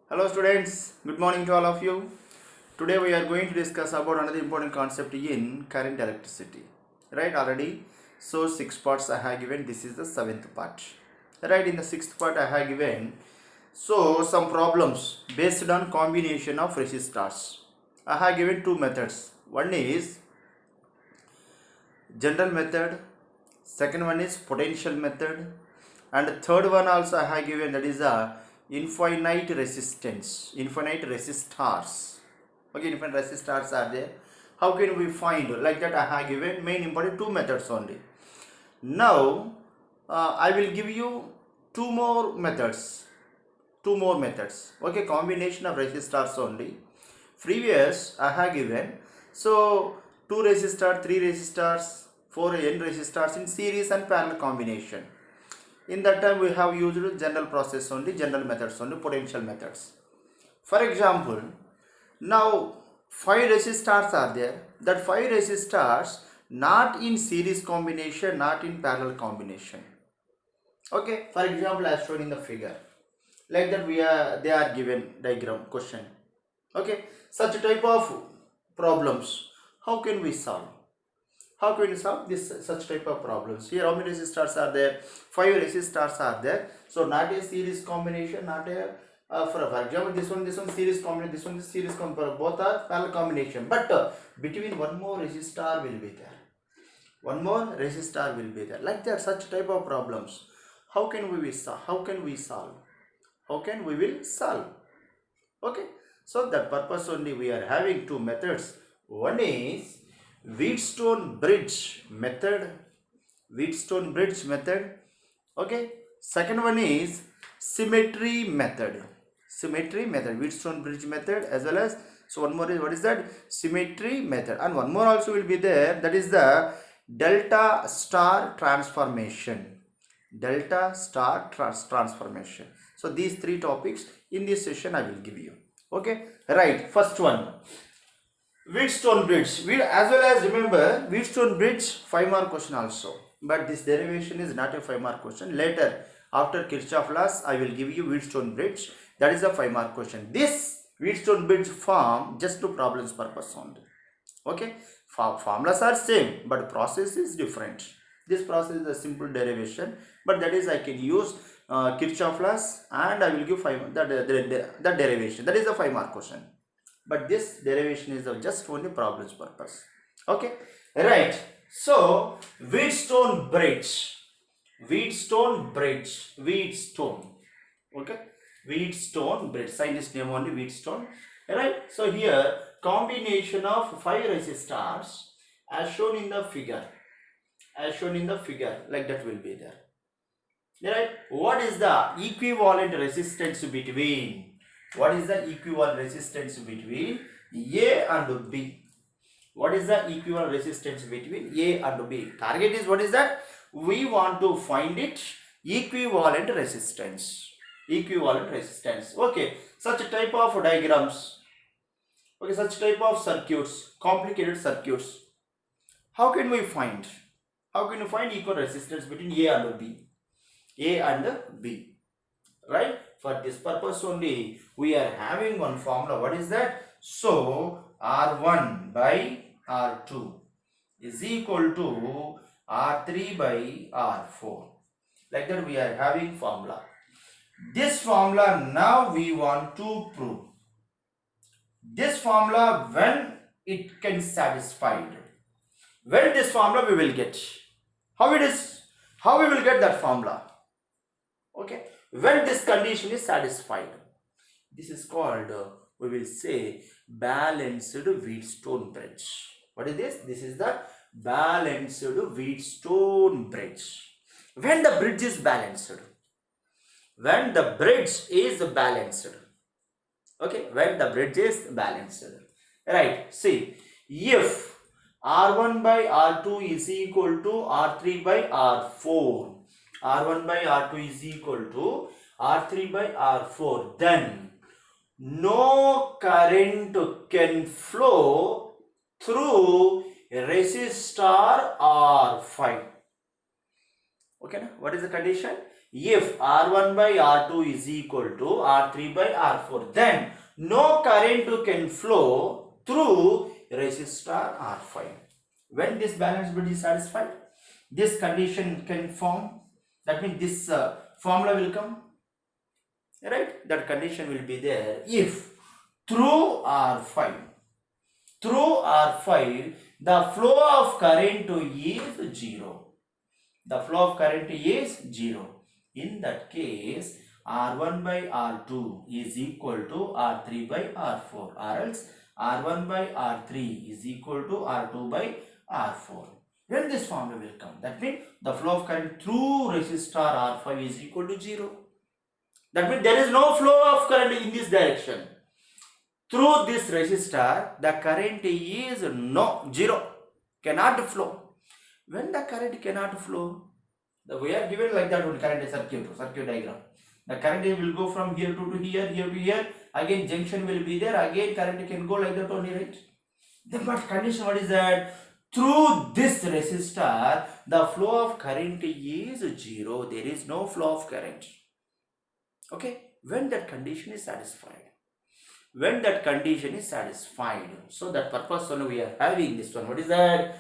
Hello students, good morning to all of you. Today we are going to discuss about another important concept in current electricity. Right, already. So 6 parts I have given. This is the 7th part. Right, in the 6th part I have given. So some problems based on combination of resistors. I have given two methods. One is general method. Second one is potential method. And the third one also I have given, that is a infinite resistance, infinite resistors. Okay, infinite resistors are there. How can we find? Like that I have given main important two methods only. Now I will give you two more methods. Okay, combination of resistors only. Previous I have given, so 2 resistors, 3 resistors, 4 n resistors in series and parallel combination. In that time we have used general process only, general methods only, potential methods. For example, now 5 resistors are there. That 5 resistors not in series combination, not in parallel combination. Okay, for example, as shown in the figure. Like that they are given diagram question. Okay, such type of problems, how can we solve? How can we solve this such type of problems? Here how many resistors are there? 5 resistors are there. So not a series combination, not a for example this one series combination, this one is series combination, both are parallel combination, but between one more resistor will be there. One more resistor will be there. Like that, such type of problems. How can we solve? How can we solve? How can we will solve? Okay, so that purpose only we are having two methods. One is Wheatstone bridge method. Wheatstone bridge method. Okay, second one is symmetry method. Symmetry method, Wheatstone bridge method, as well as, so one more is, what is that? Symmetry method. And one more also will be there, that is the delta star transformation. Delta star transformation. So these three topics in this session I will give you. Okay, right, first one, Wheatstone bridge. We as well as remember Wheatstone bridge 5-mark question also. But this derivation is not a 5-mark question. Later, after Kirchhoff laws, I will give you Wheatstone bridge. That is a 5-mark question. This Wheatstone bridge form just to problems purpose only. Okay, formulas are same, but process is different. This process is a simple derivation, but that is I can use Kirchhoff laws, and I will give that derivation. That is a 5-mark question. But this derivation is of just only problems purpose. Okay, right. So Wheatstone bridge, Wheatstone bridge, Wheatstone. Okay, Wheatstone bridge. Scientist name only Wheatstone. Right. So here combination of 5 resistors as shown in the figure. As shown in the figure, like that will be there. Right. What is the equivalent resistance between? What is the equivalent resistance between A and B? What is the equivalent resistance between A and B? Target is, what is that? We want to find it equivalent resistance. Equivalent resistance. Okay, such type of diagrams. Okay, such type of circuits, complicated circuits. How can we find? How can you find equal resistance between A and B? A and B. Right? For this purpose only we are having one formula. What is that? So R1 by R2 is equal to R3 by R4. Like that we are having formula. This formula now we want to prove. This formula when it can satisfied. When this formula we will get. How it is? How we will get that formula? Okay. When this condition is satisfied, this is called, we will say, balanced Wheatstone bridge. What is this? This is the balanced Wheatstone bridge. When the bridge is balanced, when the bridge is balanced, okay, when the bridge is balanced, right? See, if R1 by R2 is equal to R3 by R4, R1 by R2 is equal to R3 by R4, then no current can flow through resistor R5. Okay, what is the condition? if R1 by R2 is equal to R3 by R4, then no current can flow through resistor R5. When this balance bit is satisfied, this condition can form. That means this formula will come, right? That condition will be there if through R5 the flow of current is 0. The flow of current is 0. In that case, R1 by R2 is equal to R3 by R4, or else R1 by R3 is equal to R2 by R4. When this formula will come, that means the flow of current through resistor R5 is equal to 0. That means there is no flow of current in this direction. Through this resistor, the current is zero, cannot flow. When the current cannot flow, we are given like that one current circuit diagram. The current will go from here to here, here to here. Again, junction will be there. Again, current can go like that only, right? Then what condition? What is that? Through this resistor, the flow of current is 0. There is no flow of current. Okay. When that condition is satisfied. So that purpose only we are having this one. What is that?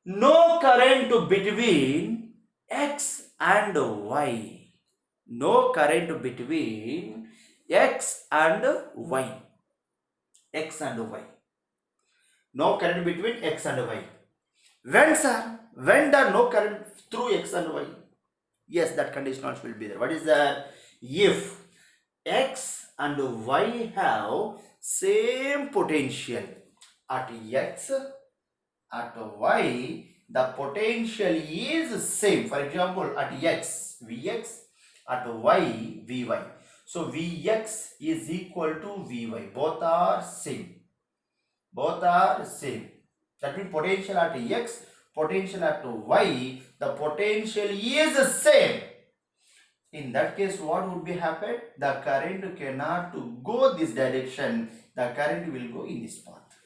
No current between X and Y. No current between X and Y. No current between X and Y. When, sir? When the no current through X and Y? Yes, that condition also will be there. What is that? If X and Y have same potential at X, at Y, the potential is same. For example, at X, Vx, at Y, Vy. So Vx is equal to Vy. Both are same. That means potential at X, potential at Y, the potential is same. In that case, what would be happen? The current cannot go this direction. The current will go in this path.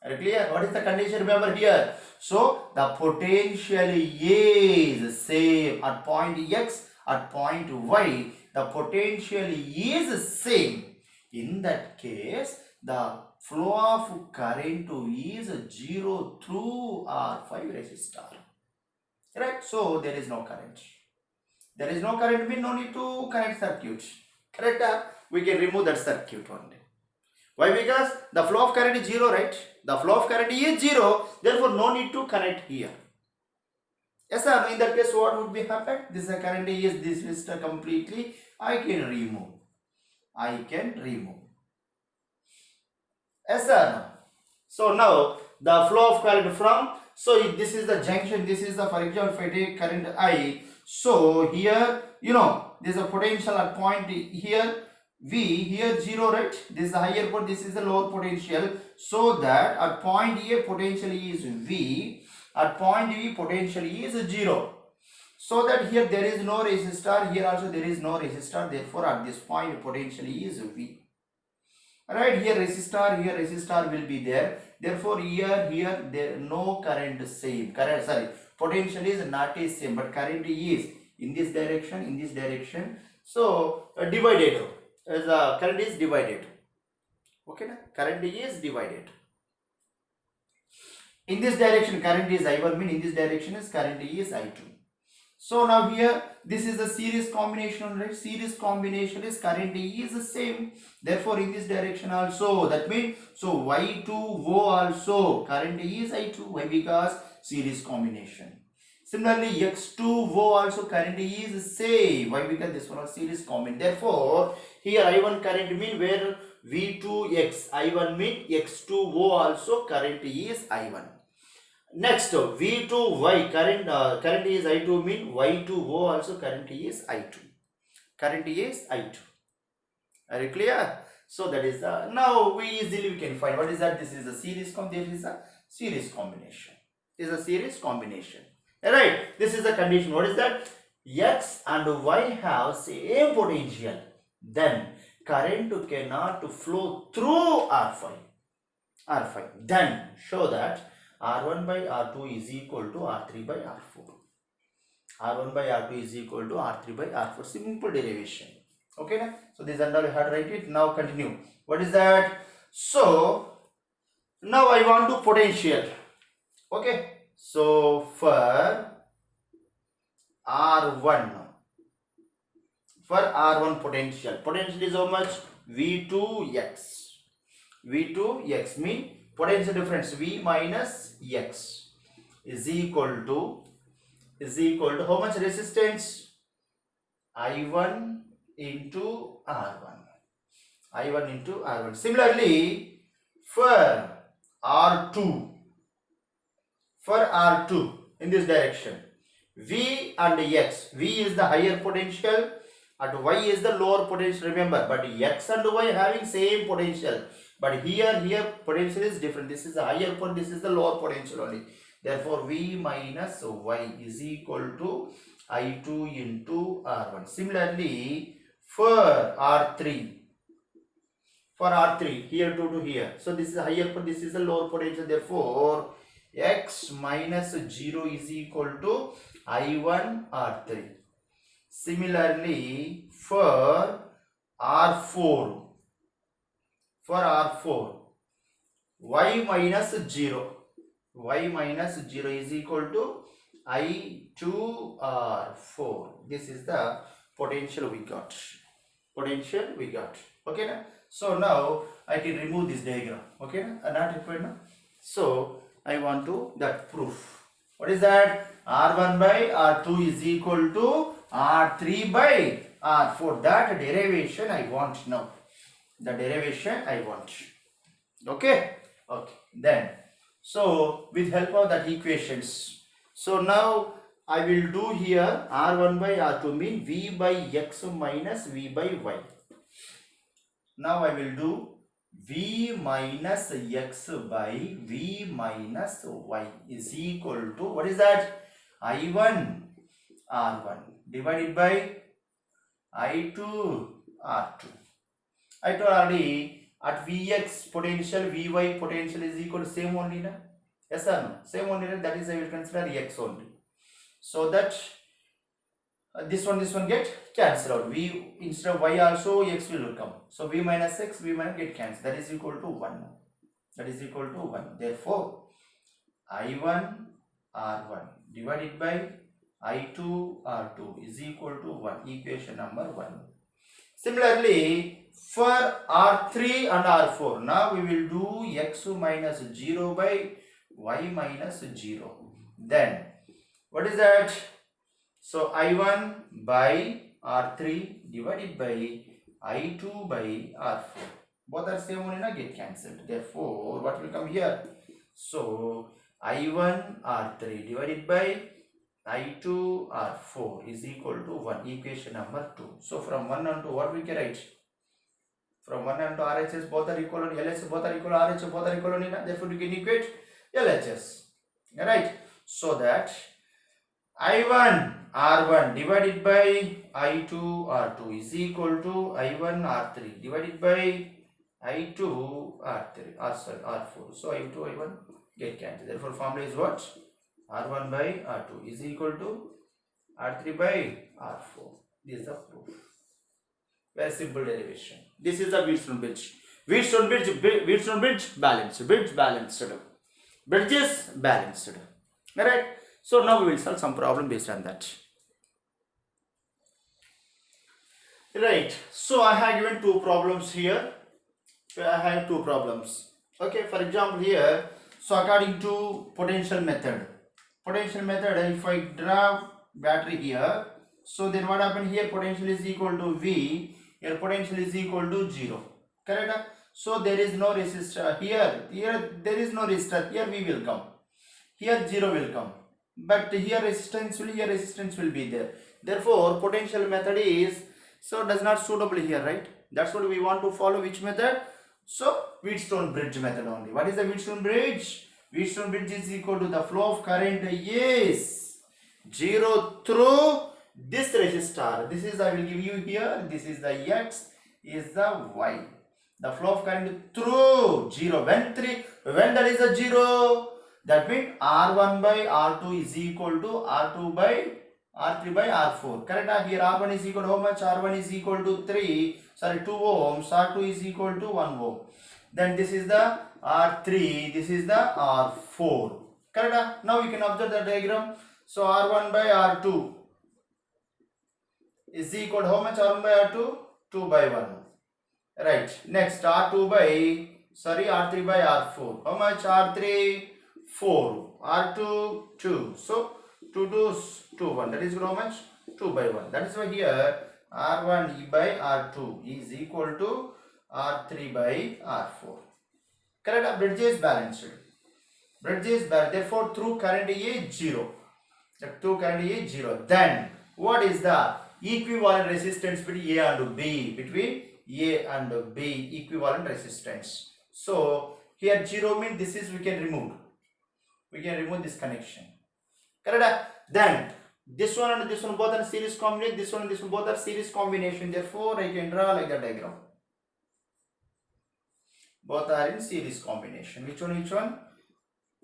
Are you clear? What is the condition? Remember here. So the potential is same at point X, at point Y. The potential is same. In that case, the flow of current is 0 through R5 resistor. Right? So there is no current. There is no current, means no need to connect circuit. Correct? We can remove that circuit only. Why? Because the flow of current is 0, right? The flow of current is 0, therefore no need to connect here. Yes, sir. In that case, what would be happen? This current is this resistor completely. I can remove. Yes, sir. So now the flow of current from, so if this is the junction, this is the, for example, if I take current I, so here, this is a potential at point here V, here 0, right? This is the higher point, this is the lower potential. So that at point A potential is V, at point B potential is 0. So that here there is no resistor, here also there is no resistor, therefore at this point potential is V. Right, here resistor will be there. Therefore here there no current same. Potential is not is same, but current is in this direction. So divided. As current is divided. Okay, current is divided. In this direction current is I1, mean in this direction is current is I2. So now here this is the series combination, right? Series combination is current is the same. Therefore in this direction also, that means so Y2O also current is I2. Why? Because series combination. Similarly X2O also current is same. Why? Because this one is series combination. Therefore here I1 current mean where V2X, I1 mean X2O also current is I1. Next, V2Y current is I2 mean Y2O also current is I2. Are you clear? So that is the, now we easily can find what is that. This is a series combination. This is a series combination. Alright, this is the condition. What is that? X and Y have same potential. Then current cannot flow through R5. Then show that R1 by R2 is equal to R3 by R4. R1 by R2 is equal to R3 by R4. Simple derivation. Okay, na? So this and all you had to write it. Now continue. What is that? So now I want to potential. Okay. So for R1, potential is how much? V2x. V2x mean potential difference V minus x is equal to how much resistance? I1 into R1. I1 into R1. Similarly, for R2, in this direction, V and X. V is the higher potential and Y is the lower potential. Remember, but X and Y having same potential. But here potential is different. This is the higher potential, this is the lower potential only. Therefore, V minus Y is equal to I2 into R1. Similarly, for R3, here to here. So this is higher potential, this is the lower potential. Therefore, X minus 0 is equal to I1 R3. Similarly, for R4, Y minus 0 is equal to I2 R4. This is the potential we got. Okay, na? So now I can remove this diagram. Okay, na? Not required now. So I want to that proof. What is that? R1 by R2 is equal to R3 by R4. That derivation I want now. Okay. Then, so with help of that equations, so now I will do here R1 by R2 mean V by X minus V by Y. Now I will do V minus X by V minus Y is equal to, what is that? I1 R1 divided by I2 R2. I told already at Vx potential, Vy potential is equal to same only, na? Yes or no? Same only, that is I will consider X only. So that this one get cancelled out. V instead of Y also X will come. So V minus X, V minus get cancelled. That is equal to 1. Therefore, I1 R1 divided by I2 R2 is equal to 1. Equation number 1. Similarly, for R3 and R4, now we will do X minus 0 by Y minus 0. Then, what is that? So, I1 by R3 divided by I2 by R4. Both are same only, get cancelled. Therefore, what will come here? So, I1 R3 divided by I2 R4 is equal to 1. Equation number 2. So, from 1 and 2, what we can write? From 1 and 2, RHS both are equal, LHS both are equal, RHS both are equal only. Therefore, we can equate LHS. Alright. So that I1 R1 divided by I2 R2 is equal to I1 R3 divided by I2 R4. So I2 I1 get cancelled. Therefore, formula is what? R1 by R2 is equal to R3 by R4. This is the proof. Very simple derivation. This is the Wheatstone bridge. Wheatstone bridge balanced. Bridge is balanced. Alright. So now we will solve some problem based on that. Right. So I have given two problems here. Okay. For example, here. So according to potential method, if I draw battery here, so then what happen here? Potential is equal to V. Here potential is equal to 0. Correct? So there is no resistor here. There is no resistor. Here V will come. Here 0 will come. But here resistance will be there. Therefore, potential method is does not suitable here, right? That's what we want to follow. Which method? So Wheatstone bridge method only. What is the Wheatstone bridge? Wheatstone bridge is equal to the flow of current is 0 through this resistor. This is I will give you here. This is the X, is the Y. The flow of current through 0. When that is a 0, that means R1 by R2 is equal to R2 by R3 by R4. Correct? Here R1 is equal to how much? R1 is equal to 2 ohms. R2 is equal to 1 ohm. Then this is the R3, this is the R4. Correct? Now you can observe the diagram. So R1 by R2 is equal to how much? R1 by R2? 2 by 1. Right. Next R3 by R4. How much? R3 4. R2 2. So 2 2s 2 1. That is how much? 2 by 1. That is why here R1 by R2 is equal to R3 by R4. Correct? Bridge is balanced. Bridge is balanced. Therefore, through current is 0. Through current is 0. Then what is the equivalent resistance between A and B? Between A and B, equivalent resistance. So here 0 means this is we can remove. We can remove this connection. Correct? Then this one and this one both are series combination. This one and this one both are series combination. Therefore, I can draw like the diagram. Both are in series combination. Which one? Which one?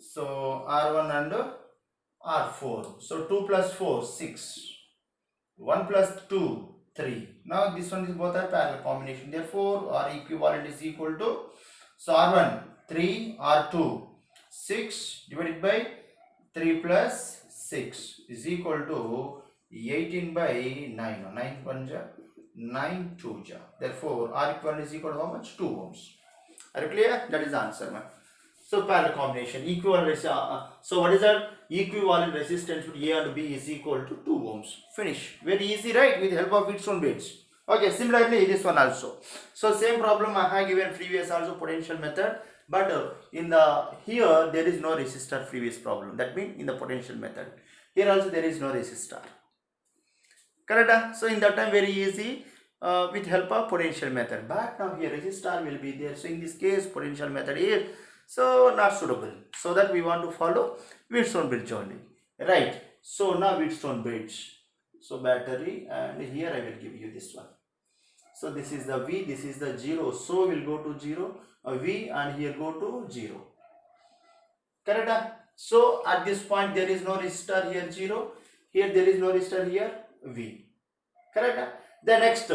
So R1 and R4. So 2 plus 4, 6. 1 plus 2, 3. Now this one is both are parallel combination. Therefore, R equivalent is equal to, so R1 3, R2 6 divided by 3 plus 6 is equal to 18 by 9. 9 1 ja, 9 2 ja. Therefore, R equivalent is equal to how much? 2 ohms. Are you clear? That is the answer, man. So parallel combination, equivalent. So what is that? Equivalent resistance with A and B is equal to 2 ohms. Finish. Very easy, right? With the help of its own bits. Okay. Similarly, this one also. So same problem I have given previous also potential method, but in the here there is no resistor previous problem. That means in the potential method here also there is no resistor. Correct? So in that time very easy. With help of potential method, but now here resistor will be there. So in this case potential method is so not suitable. So that we want to follow Wheatstone bridge only, right? So now Wheatstone bridge. So battery, and here I will give you this one. So this is the V, this is the 0. So we'll go to 0, V, and here go to 0. Correct? So at this point there is no resistor here 0. Here there is no resistor here V. Correct? The next,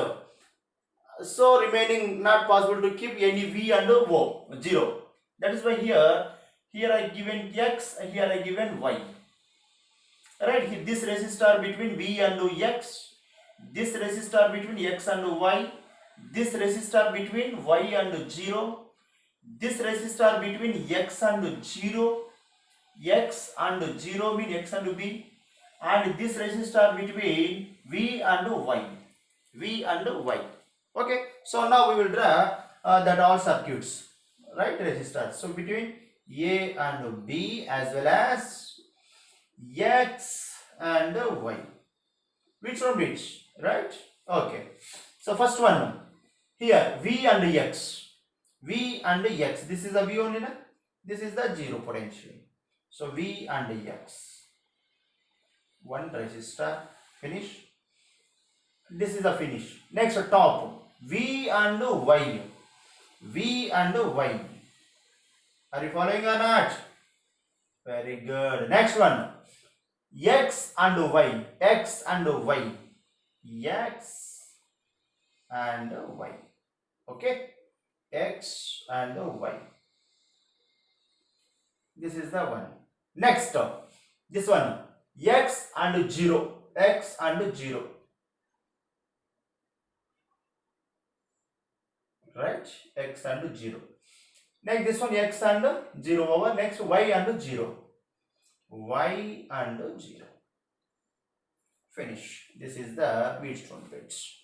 so remaining not possible to keep any V and O 0. That is why here I given X, here I given Y. Right? This resistor between V and X, this resistor between X and Y, this resistor between Y and 0, this resistor between X and 0, X and 0 mean X and B, and this resistor between V and Y. V and Y. Okay, so now we will draw that all circuits, right? Resistors. So between A and B as well as X and Y. Which one which? Right? Okay. So first one here V and X. V and X. This is a V only, na? This is the 0 potential. So V and X. One resistor. Finish. This is the finish. Next top V and Y. V and Y. Are you following or not? Very good. Next one X and Y. X and Y. X and Y. Okay. X and Y. This is the one. Next this one X and 0. X and 0. Right? X and 0. Next this one X and 0 over. Next Y and 0. Y and 0. Finish. This is the Wheatstone bridge.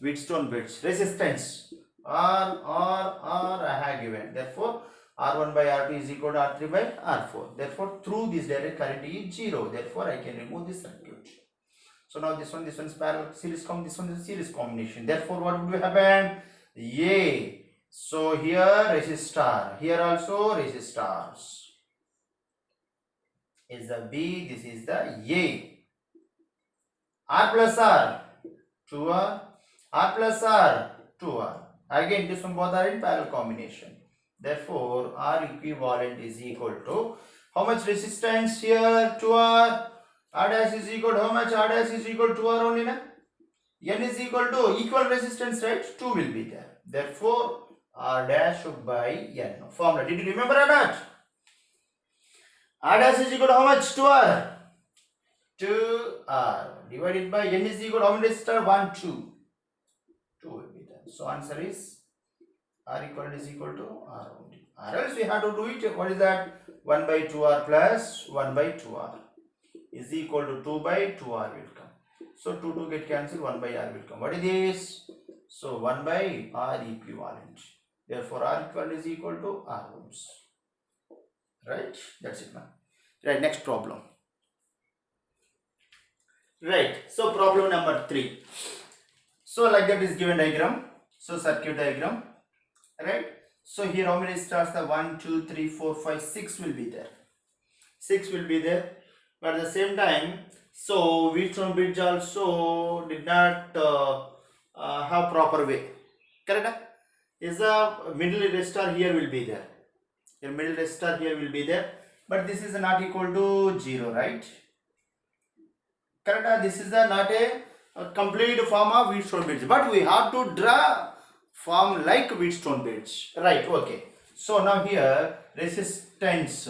Wheatstone bridge. Resistance R I have given. Therefore R1 by R2 is equal to R3 by R4. Therefore through this direct current is 0. Therefore I can remove this circuit. So now this one is parallel series this one is series combination. Therefore what would happen? A. So here resistor, here also resistors. Is the B, this is the A. R plus R, 2R. R plus R, 2R. Again this one both are in parallel combination. Therefore R equivalent is equal to how much resistance here? 2R. R dash is equal to how much? R dash is equal to R only, na? N is equal to equal resistance, right? 2 will be there. Therefore, R dash by N. Formula. Did you remember or not? R dash is equal to how much? 2R. 2R divided by N is equal to how many resistor? 1, 2. 2 will be there. So, answer is R is equal to R only. Or else we have to do it. What is that? 1 by 2R plus 1 by 2R is equal to 2 by 2R will come. So 2 get cancelled, 1 by R will come. What is this? So 1 by R equivalent. Therefore R equivalent is equal to R ohms. Right? That's it now. Right, next problem. Right, so problem number 3. So like that is given diagram. So circuit diagram. Right? So here how many stars? The 1, 2, 3, 4, 5, 6 will be there. 6 will be there. But at the same time, so Wheatstone bridge also did not have proper way. Correct? Is the middle resistor here will be there. The middle resistor here will be there. But this is not equal to 0, right? Correct? This is not a complete form of Wheatstone bridge. But we have to draw form like Wheatstone bridge. Right, okay. So now here resistance.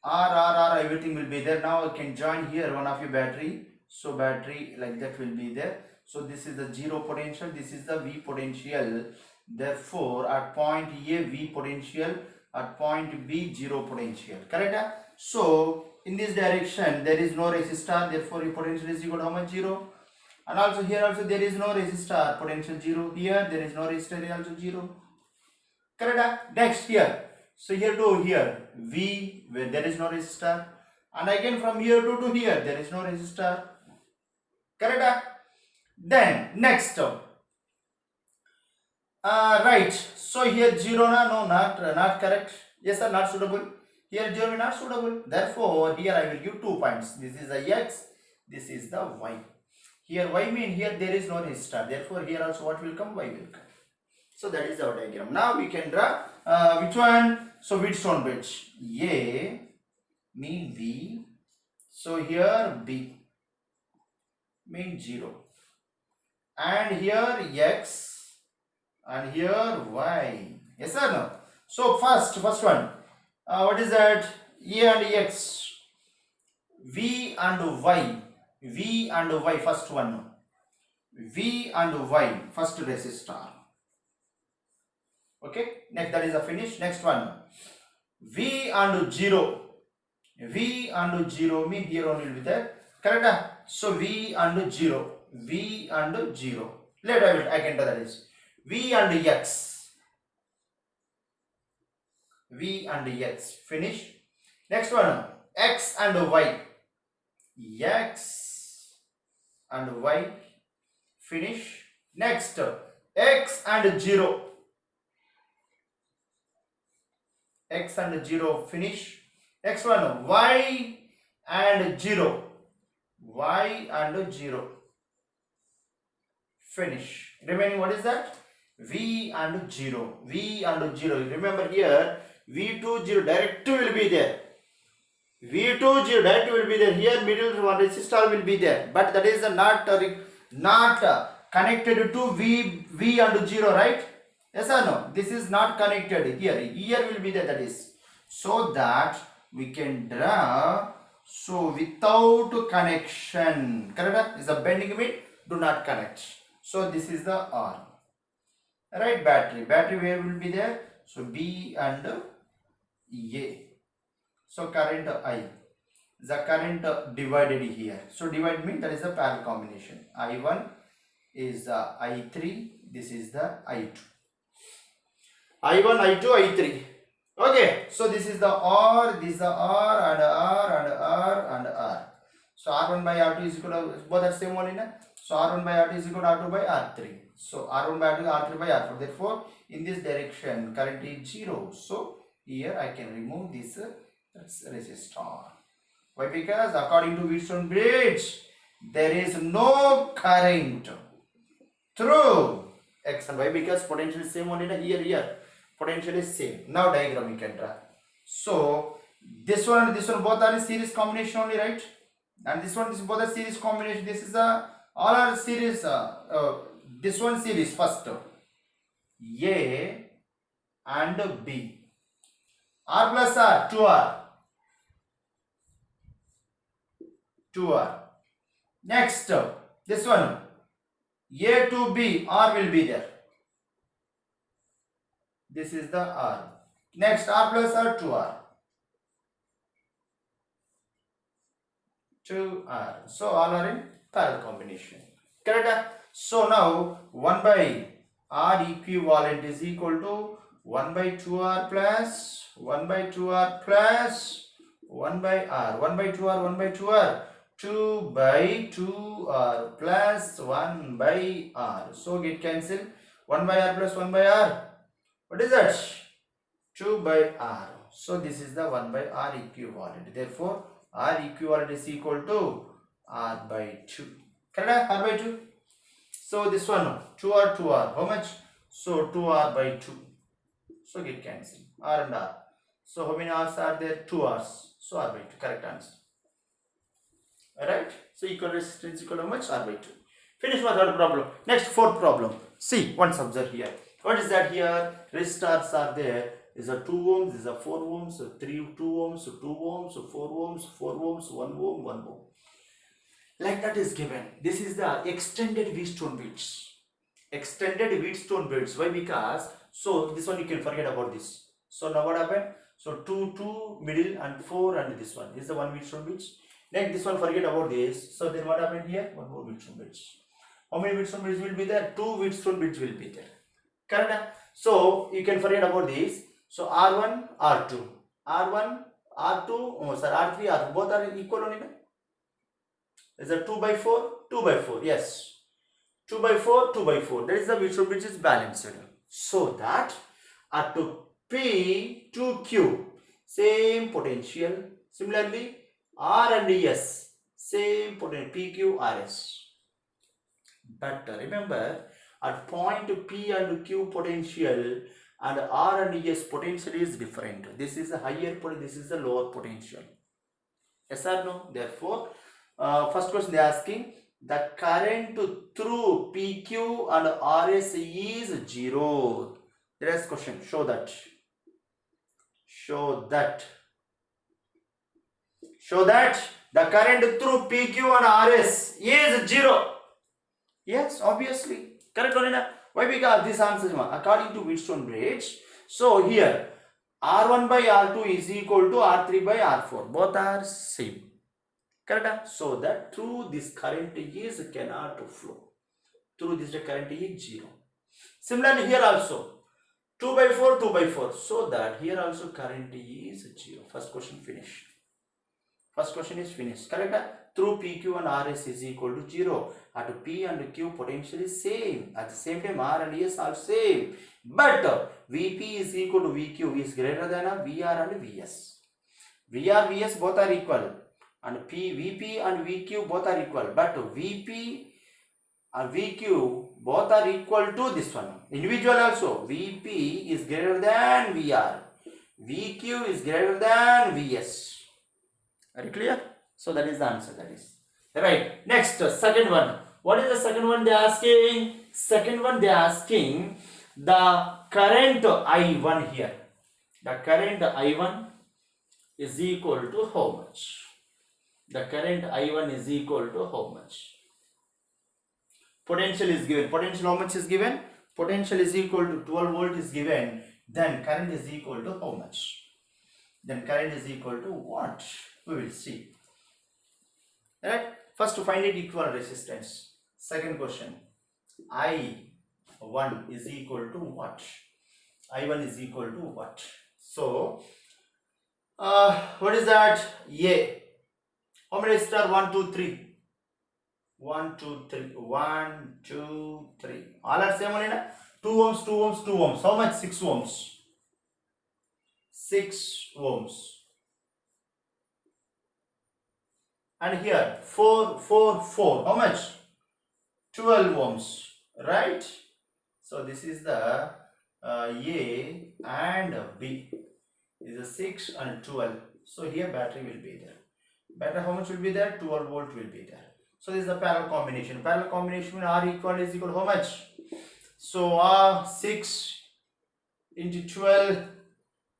R, everything will be there. Now I can join here one of your battery. So battery like that will be there. So this is the 0 potential. This is the V potential. Therefore, at point A, V potential. At point B, 0 potential. Correct? So, in this direction, there is no resistor. Therefore, the potential is equal to how much? 0. And also here also there is no resistor. Potential 0. Here, there is no resistor. Here also 0. Correct? Next here. So here to here, V, where there is no resistor, and again from here to here, there is no resistor. Correct? Then next, right. So here 0 na, no, not correct. Yes or not suitable? Here 0 is not suitable. Therefore, here I will give 2 points. This is the X. This is the Y. Here Y mean here there is no resistor. Therefore, here also what will come? Y will come. So that is our diagram. Now we can draw which one? So Wheatstone bridge. A mean V. So here B mean 0. And here X and here Y. Yes or no? So first one. What is that? A and X. V and Y. V and Y first one. V and Y first resistor. Okay, next that is a finish. Next one, V and 0. V and 0 mean here only will be there. Correct? So V and 0. V and 0. Later I can tell that is V and X. V and X. Finish. Next one, X and Y. X and Y. Finish. Next, X and 0. X and 0 finish. Next one, Y and 0. Y and 0 finish. Remaining what is that? V and 0. V and 0. Remember here V2 0 direct will be there. V2 0 direct will be there. Here middle one resistor will be there. But that is not connected to V and 0, right? Yes or no? This is not connected here. Here will be there, that is. So that we can draw. So without connection. Correct? Is a bending mean? Do not connect. So this is the R. Right? Battery. Battery where will be there? So B and A. So current I. The current divided here. So divide means that is a parallel combination. I1 is the I3. This is the I2. I1, I2, I3. Okay, so this is the R, this is the R and R and R and R. So R1 by R2 is equal to, both are same only, na? So R1 by R2 is equal to R2 by R3. So R1 by R2 is R3 by R4. Therefore, in this direction, current is 0. So here I can remove this resistor. Why? Because according to Wheatstone bridge, there is no current through X and Y, because potential is same only, na? Here. Potential is same. Now diagram we can draw. So This one and this one both are in series combination only, right? And this one, this both are series combination. This is a all are series. This one series first, A and B. R plus R, 2R. 2R. Next, this one, A to B, R will be there. This is the R. Next, R plus R, 2R. 2R. So, all are in parallel combination. Correct? So, now 1 by R equivalent is equal to 1 by 2R plus 1 by 2R plus 1 by R. 1 by 2R, 1 by 2R. 2 by 2R plus 1 by R. So, get cancel. 1 by R plus 1 by R. What is that? 2 by R. So, this is the 1 by R equivalent. Therefore, R equivalent is equal to R by 2. Correct? R by 2. So, this one 2R, 2R. How much? So, 2R by 2. So, get cancel. R and R. So, how many R's are there? 2 R's. So, R by 2. Correct answer. Alright. So, equal resistance equal to how much? R by 2. Finish my third problem. Next, fourth problem. See, once observe here. What is that here? Resistors are there. Is a 2 ohms, is a 4 ohms, 2 ohms, 2 ohms, 4 ohms, 4 ohms, 1 ohm, 1 ohm. Like that is given. This is the extended Wheatstone bridge. Extended Wheatstone bridge. Why? Because, so this one you can forget about this. So now what happened? So 2 middle and 4 and this one. This is the one Wheatstone bridge. Next this one forget about this. So then what happened here? One more Wheatstone bridge. How many Wheatstone bridge will be there? 2 Wheatstone bridge will be there. Correct? So you can forget about this. So R1, R2, R1, R2, oh sorry, R3, R2, both are equal only. Is a 2 by 4, 2 by 4, yes. 2 by 4, 2 by 4. That is the Wheatstone bridge is balanced. So that R to P to Q, same potential. Similarly, R and S, same potential, PQ, RS. But remember, at point P and Q potential and R and S potential is different. This is a higher potential, this is a lower potential. Yes or no? Therefore, first question they are asking, the current through PQ and RS is 0. The next question, show that. Show that the current through PQ and RS is 0. Yes, obviously. Correct, Olina? Why? Because this answer is according to Wheatstone bridge. So here R1 by R2 is equal to R3 by R4. Both are same. Correct? So that through this current is cannot flow. Through this the current is 0. Similarly here also 2 by 4, 2 by 4. So that here also current is 0. First question finished. First question is finished. Correct? Through PQ and RS is equal to 0. At P and Q potential is same. At the same time R and S are same. But VP is equal to VQ is greater than VR and VS. VR, VS both are equal. And VP and VQ both are equal. But VP and VQ both are equal to this one. Individual also. VP is greater than VR. VQ is greater than VS. Very clear? So that is the answer. That is right. Next, second one. What is the second one they are asking? Second one they are asking the current I1 here. The current I1 is equal to how much? The current I1 is equal to how much? Potential is given. Potential how much is given? Potential is equal to 12 volt is given. Then current is equal to how much? Then current is equal to what? We will see. Right? First to find it equal resistance. Second question. I1 is equal to what? I1 is equal to what? So, what is that? A. How many resistors? 1, 2, 3. 1, 2, 3. 1, 2, 3. All are same only, na? 2 ohms, 2 ohms, 2 ohms. How much? 6 ohms. 6 ohms. And here 4, 4, 4. How much? 12 ohms. Right? So this is the A and B. This is 6 and 12. So here battery will be there. Battery how much will be there? 12 volt will be there. So this is the parallel combination. Parallel combination R equal is equal to how much? So 6 into 12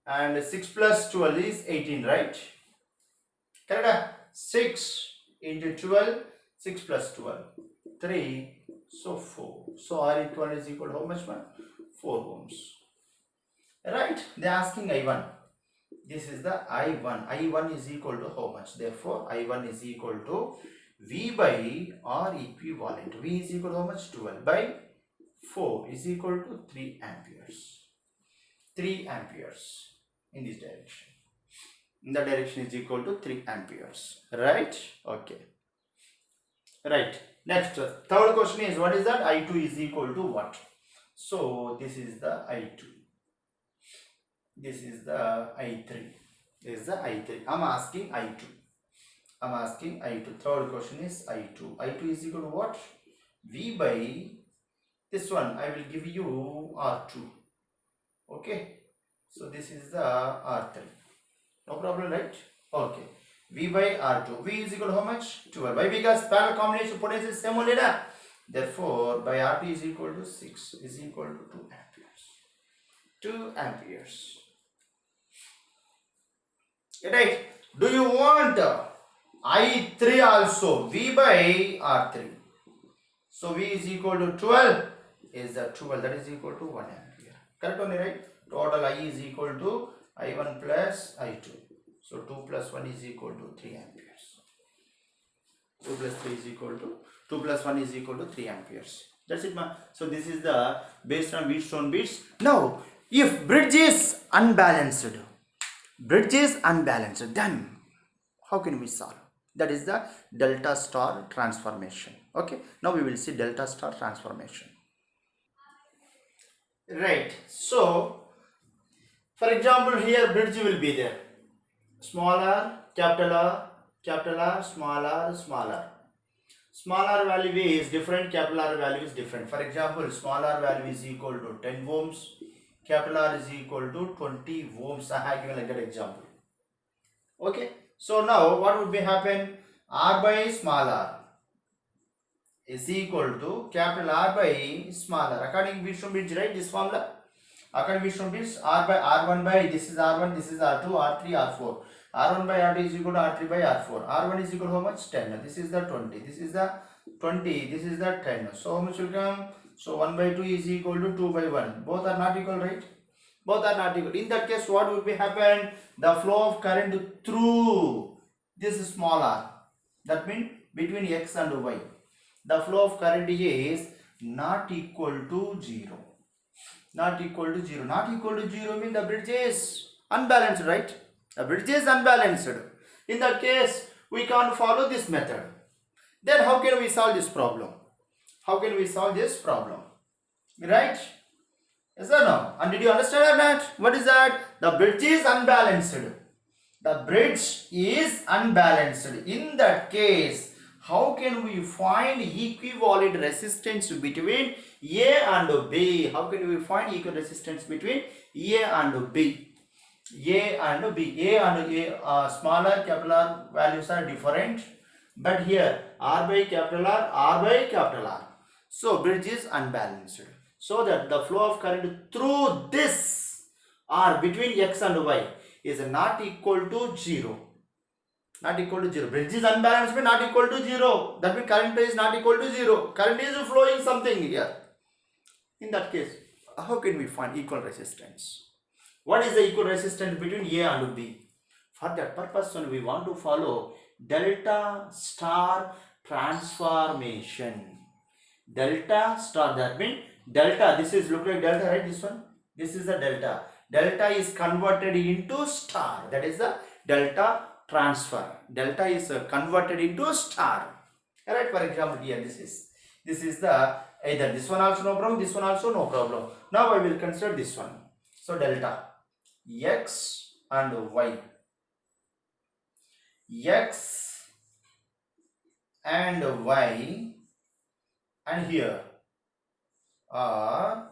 and 6 plus 12 is 18, right? Correct? 6 into 12, 6 plus 12, 3, so 4. So R equal is equal to how much, man? 4 ohms. Right? They are asking I1. This is the I1. I1 is equal to how much? Therefore, I1 is equal to V by R equivalent. V is equal to how much? 12 by 4 is equal to 3 amperes. 3 amperes in this direction. In the direction is equal to 3 amperes. Right? Okay. Right. Next, third question is, what is that? I2 is equal to what? So, this is the I2. This is the I3. This is the I3. I am asking I2. I am asking I2. Third question is I2. I2 is equal to what? V by this one. I will give you R2. Okay. So this is the R3. No problem, right? Okay. V by R2. V is equal to how much? 12. Why? Because parallel combination potential is same only. Therefore, by R2 is equal to 6 is equal to 2 amperes. 2 amperes. Right? Do you want I3 also? V by R3. So V is equal to 12 is the 12, that is equal to 1 ampere. Correct only, right? Total I is equal to I1 plus I2. So 2 plus 1 is equal to 3 amperes. 2 plus 3 is equal to 2 plus 1 is equal to 3 amperes. That's it, ma. So this is the based on Wheatstone bits. Now, if bridge is unbalanced, then how can we solve? That is the delta star transformation. Okay. Now we will see delta star transformation. Right. So, for example, here bridge will be there. Small r, capital R, capital R, small r, small r. Small r value is different, capital R value is different. For example, small r value is equal to 10 ohms, capital R is equal to 20 ohms. I have given like that example. Okay. So now what would be happen? R by small r is equal to capital R by small r. According to Wheatstone bridge, right? This formula. According to Wheatstone bridge, R by R1 by this is R1, this is R2, R3, R4. R1 by R2 is equal to R3 by R4. R1 is equal to how much? 10. This is the 20. This is the 20. This is the 10. So how much will come? So 1 by 2 is equal to 2 by 1. Both are not equal, right? Both are not equal. In that case, what would be happen? The flow of current through this small r. That means between x and y. The flow of current is not equal to 0. Not equal to 0. Not equal to 0 means the bridge is unbalanced, right? The bridge is unbalanced. In that case, we can't follow this method. Then how can we solve this problem? How can we solve this problem? Right? Yes or no? And did you understand that? What is that? The bridge is unbalanced. The bridge is unbalanced. In that case, how can we find equivalent resistance between A and B? How can we find equal resistance between A and B? A and B. A and A, smaller capital R values are different. But here, R by capital R, R by capital R. So, bridge is unbalanced. So that the flow of current through this R between X and Y is not equal to 0. Not equal to 0. Bridge is unbalanced, but not equal to 0. That means current is not equal to 0. Current is flowing something here. In that case, how can we find equal resistance? What is the equal resistance between A and B? For that purpose, we want to follow delta star transformation. Delta star, that means delta, this is look like delta, right? This one, this is the delta. Delta is converted into star. That is the delta transfer. Delta is converted into star. Alright, for example, here this is the either this one also no problem, this one also no problem. Now I will consider this one. So delta X and Y. X and Y, and here R,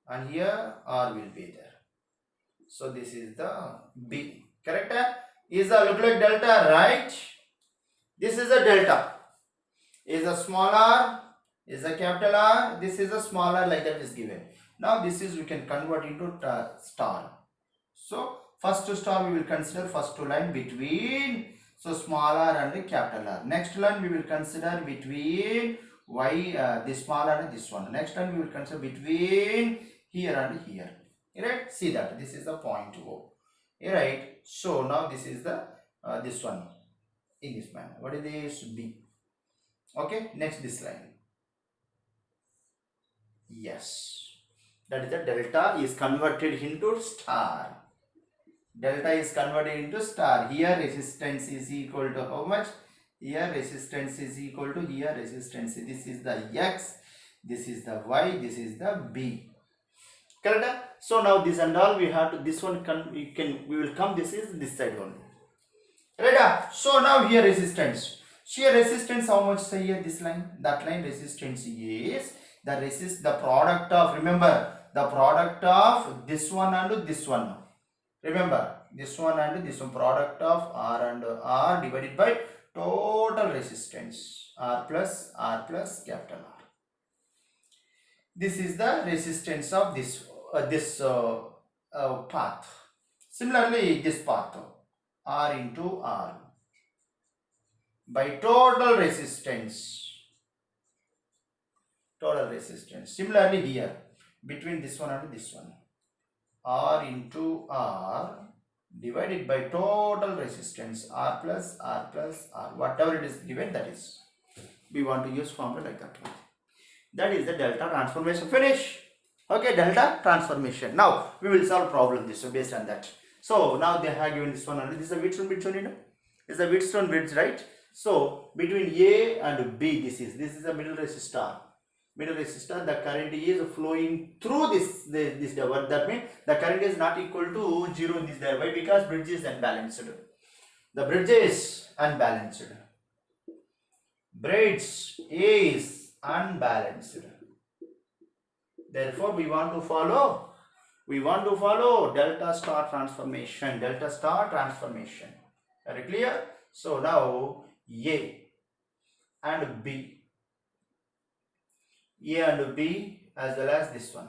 and here R will be there. So this is the B. Correct? Is a look like delta, right? This is a delta. Is a small r, is a capital R, this is a small r, like that is given. Now this is we can convert into star. So first star we will consider first line between so small r and capital R. Next line we will consider between y this small r and this one. Next line we will consider between here and here. Right? See that this is the point O. Right? So now this is the this one in this manner. What is this? B. Okay, next this line. Yes, that is the delta is converted into star. Delta is converted into star. Here resistance is equal to how much? Here resistance is equal to here resistance. This is the X, this is the Y, this is the B. Correct? So now this and all we have to this one we will come this is this side only. Right? So now here resistance. Shear resistance how much say here this line? That line resistance is the product of, remember, the product of this one and this one. Remember, this one and this one, product of R and R divided by total resistance, R plus capital R. This is the resistance of this path. Similarly, this path, R into R by total resistance. Similarly here, between this one and this one, R into R divided by total resistance, R plus R, whatever it is given, that is. We want to use formula like that one. That is the delta transformation. Finish. Okay, delta transformation. Now we will solve problem this based on that. So now they have given this one and this is a Wheatstone bridge only, no? This is a Wheatstone bridge, right? So between A and B, this is a middle resistor. The current is flowing through this diver. That means the current is not equal to 0 in this diver. Why? Because bridge is unbalanced. The bridge is unbalanced. Bridge is unbalanced. Therefore, we want to follow delta star transformation. Very clear? So now A and B as well as this one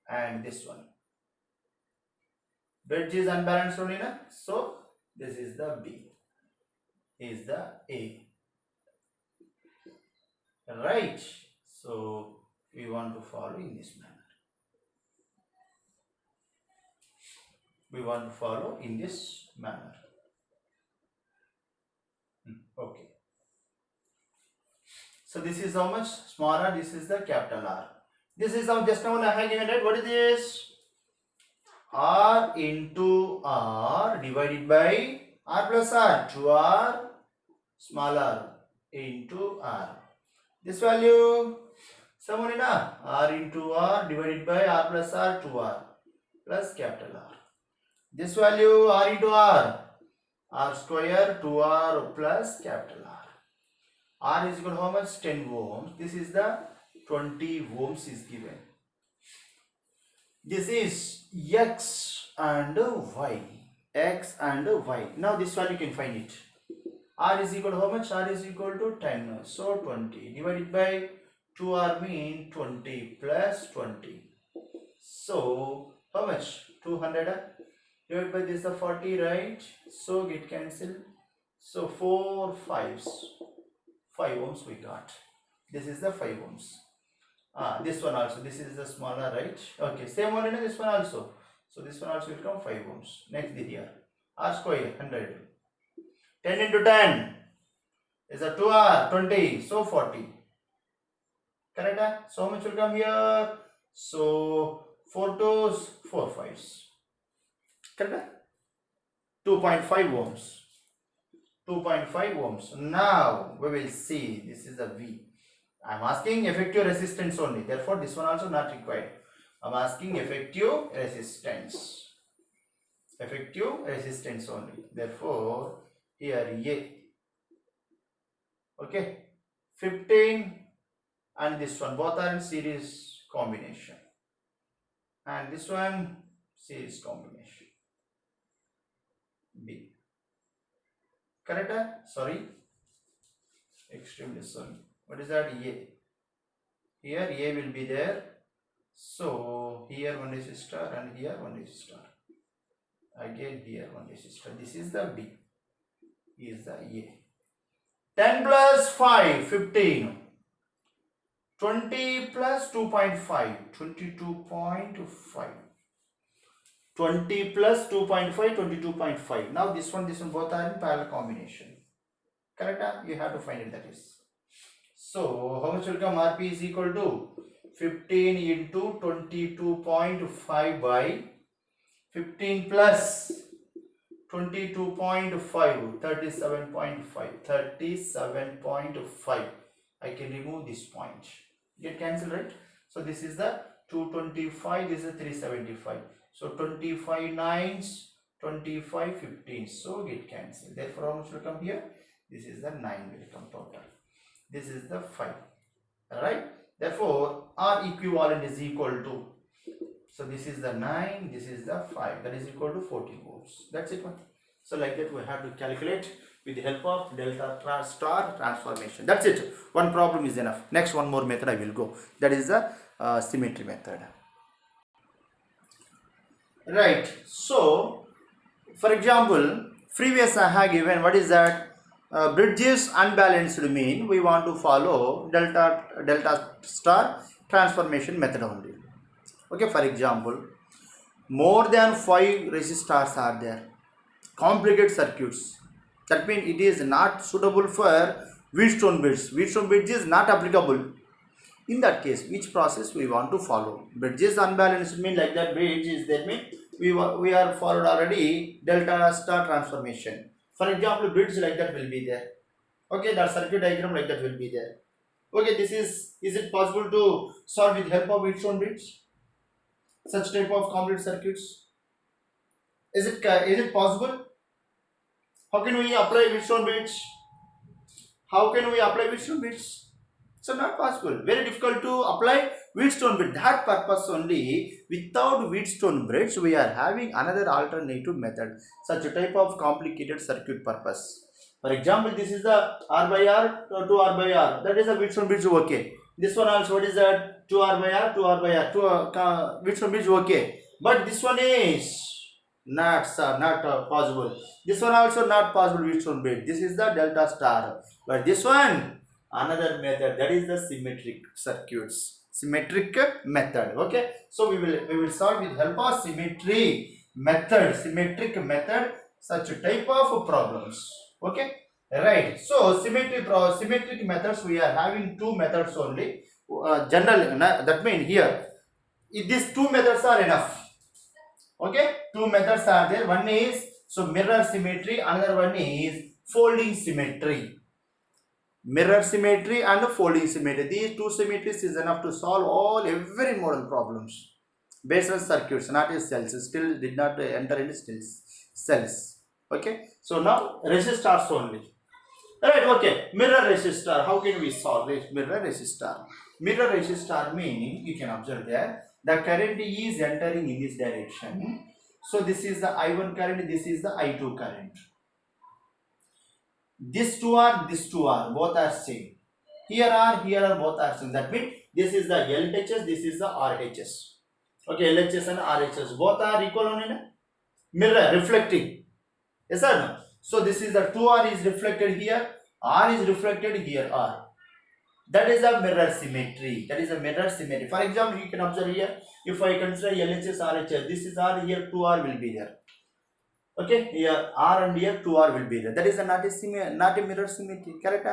and this one. Bridge is unbalanced only, na? So this is the B, is the A. Right? So we want to follow in this manner. Okay. So this is how much? Small r, this is the capital R. This is how just now I have given, right? What is this? R into R divided by R plus R, 2R small r into R. This value, someone in R into R divided by R plus R, 2R plus capital R. This value R into R square, 2R plus capital R. R is equal to how much? 10 ohms. This is the 20 ohms is given. This is X and Y. Now this one you can find it. R is equal to how much? R is equal to 10. So 20 divided by 2R mean 20 plus 20. So how much? 200 divided by this the 40, right? So get cancelled. So 4 5s. 5 ohms we got. This is the 5 ohms. This one also. This is the smaller, right? Okay. Same one in this one also. So this one also will come 5 ohms. Next here. R square 100. 10 into 10 is a 2R 20. So 40. Correct? So how much will come here? So 4 2s, 4 5s. Correct? 2.5 ohms. 2.5 ohms. Now we will see. This is a V. I am asking effective resistance only. Therefore, this one also not required. I am asking effective resistance. Only. Therefore, here A. Okay. 15 and this one. Both are in series combination. And this one series combination. B. Correct? Sorry. Extremely sorry. What is that? A. Here A will be there. So here one resistor and here one resistor. Again here one resistor. This is the B. Is the A. 10 plus 5, 15. 20 plus 2.5, 22.5. 20 plus 2.5, 22.5. Now this one both are in parallel combination. Correct? You have to find it, that is. So how much will come? RP is equal to 15 into 22.5 by 15 plus 22.5, 37.5, 37.5. I can remove this point. Get cancelled, right? So this is the 225, this is 375. So 25 nines, 25 15. So get cancelled. Therefore, how much will come here? This is the 9 will come total. This is the 5. Alright? Therefore, R equivalent is equal to. So this is the 9, this is the 5. That is equal to 40 volts. That's it. So like that we have to calculate with the help of delta star transformation. That's it. One problem is enough. Next one more method I will go. That is the symmetry method. Right. So for example, previous I have given what is that? Bridges unbalanced mean we want to follow delta star transformation method only. Okay, for example, more than 5 resistors are there, complicated circuits. That means it is not suitable for Wheatstone bridge. Wheatstone bridge is not applicable. In that case, which process we want to follow? Bridges unbalanced mean like that bridge is there mean we are followed already delta star transformation. For example, bridge like that will be there. Okay, the circuit diagram like that will be there. Okay, this is it possible to solve with help of Wheatstone bridge? Such type of complete circuits? Is it possible? How can we apply Wheatstone bridge? How can we apply Wheatstone bridge? So not possible. Very difficult to apply Wheatstone bridge. That purpose only. Without Wheatstone bridge, we are having another alternative method. Such a type of complicated circuit purpose. For example, this is the R by R, 2R by R. That is a Wheatstone bridge. Okay. This one also, what is that? 2R by R, 2R by R. Wheatstone bridge. Okay. But this one is not possible. This one also not possible. Wheatstone bridge. This is the delta star. But this one, another method, that is the symmetric circuits. Symmetric method. Okay. So we will solve with help of symmetric method. Such a type of problems. Okay. Right. So symmetric methods, we are having two methods only. General, that means here these two methods are enough. Okay, two methods are there. One is mirror symmetry, another one is folding symmetry. Mirror symmetry and folding symmetry. These two symmetries is enough to solve every model problems based on circuits, not in cells. Still did not enter into cells. Okay, so now resistors only. Right, okay. Mirror resistor. How can we solve it? Mirror resistor. Mirror resistor meaning, you can observe there, the current is entering in this direction. So this is the I1 current, this is the I2 current. These two are, both are same. Here are, both are same. That means this is the LHS, this is the RHS. Okay, LHS and RHS, both are equal on in mirror, reflecting. Yes or no? So this is the 2R is reflected here, R is reflected here, R. That is a mirror symmetry. For example, you can observe here, if I consider LHS, RHS, this is R, here 2R will be there. Okay, here R and here 2R will be there. That is not a mirror symmetry. Correct?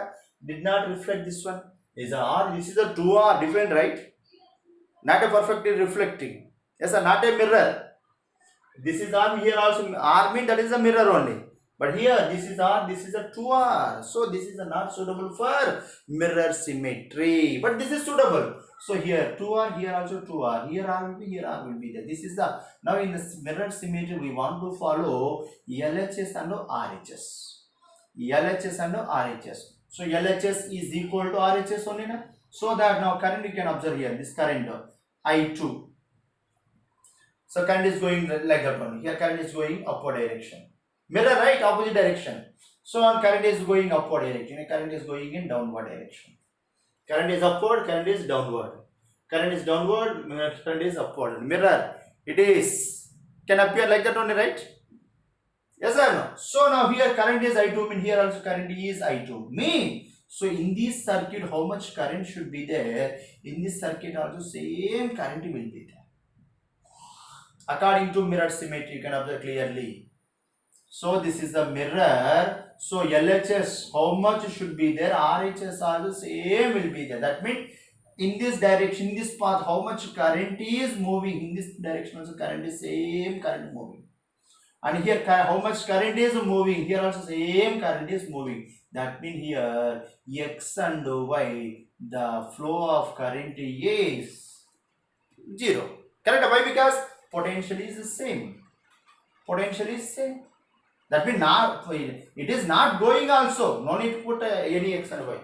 Did not reflect this one. Is a R, this is a 2R, different, right? Not a perfectly reflecting. Yes, not a mirror. This is R, here also R means that is a mirror only. But here this is R, this is a 2R. So this is not suitable for mirror symmetry. But this is suitable. So here 2R, here also 2R. Here R will be, here R will be there. This is the, now in the mirror symmetry we want to follow LHS and RHS. LHS and RHS. So LHS is equal to RHS only. Na? So that now current you can observe here. This current I2. So current is going like that one. Here current is going upward direction. Mirror, right? Opposite direction. So our current is going upward direction and current is going in downward direction. Current is upward, current is downward. Current is downward, current is upward. Mirror, it is, can appear like that only, right? Yes or no? So now here current is I2, mean here also current is I2. Mean, so in this circuit, how much current should be there? In this circuit also same current will be there. According to mirror symmetry, you can observe clearly. So this is the mirror. So LHS, how much should be there? RHS also same will be there. That means in this direction, in this path, how much current is moving? In this direction also current is same current moving. And here how much current is moving? Here also same current is moving. That means here X and Y, the flow of current is 0. Correct? Why? Because potential is the same. Potential is same. That means not, it is not going also. No need to put any X and Y.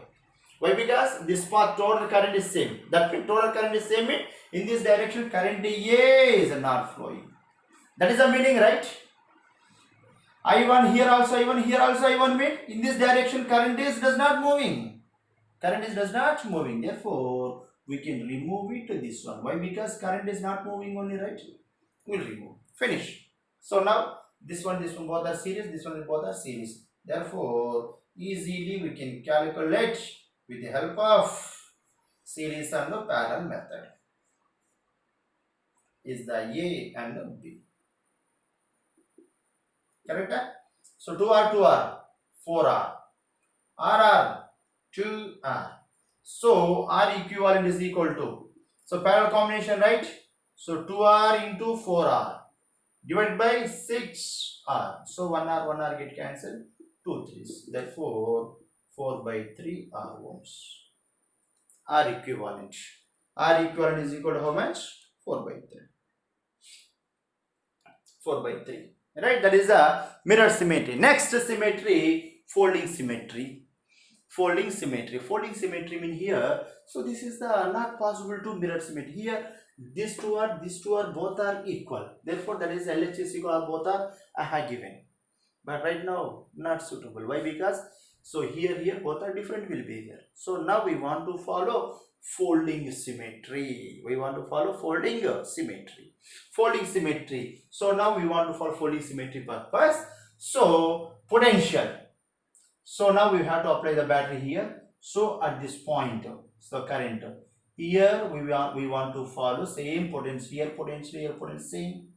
Why? Because this path total current is same. That means total current is same. In this direction current is not flowing. That is the meaning, right? I1 here also, I1 here also, I1 mean in this direction current is does not moving. Current is does not moving. Therefore, we can remove it to this one. Why? Because current is not moving only, right? We'll remove. Finish. So now this one both are series, this one both are series. Therefore, easily we can calculate with the help of series and the parallel method. Is the A and the B. Correct? So 2R, 2R, 4R, RR, 2R. So R equivalent is equal to, so parallel combination, right? So 2R into 4R divided by 6R. So 1R get cancelled, 2 3s. Therefore 4 by 3 R ohms. R equivalent. R equivalent is equal to how much? 4 by 3. 4 by 3. Right? That is a mirror symmetry. Next symmetry, folding symmetry. Folding symmetry. Folding symmetry mean here. So this is the not possible to mirror symmetry. Here these two are both are equal. Therefore that is LHS equal, both are I have given. But right now not suitable. Why? Because so here both are different will be there. So now we want to follow folding symmetry. We want to follow folding symmetry. Folding symmetry. So now we want to follow folding symmetry purpose. So potential. So now we have to apply the battery here. So at this point, so current here we want to follow same potential. Here potential same,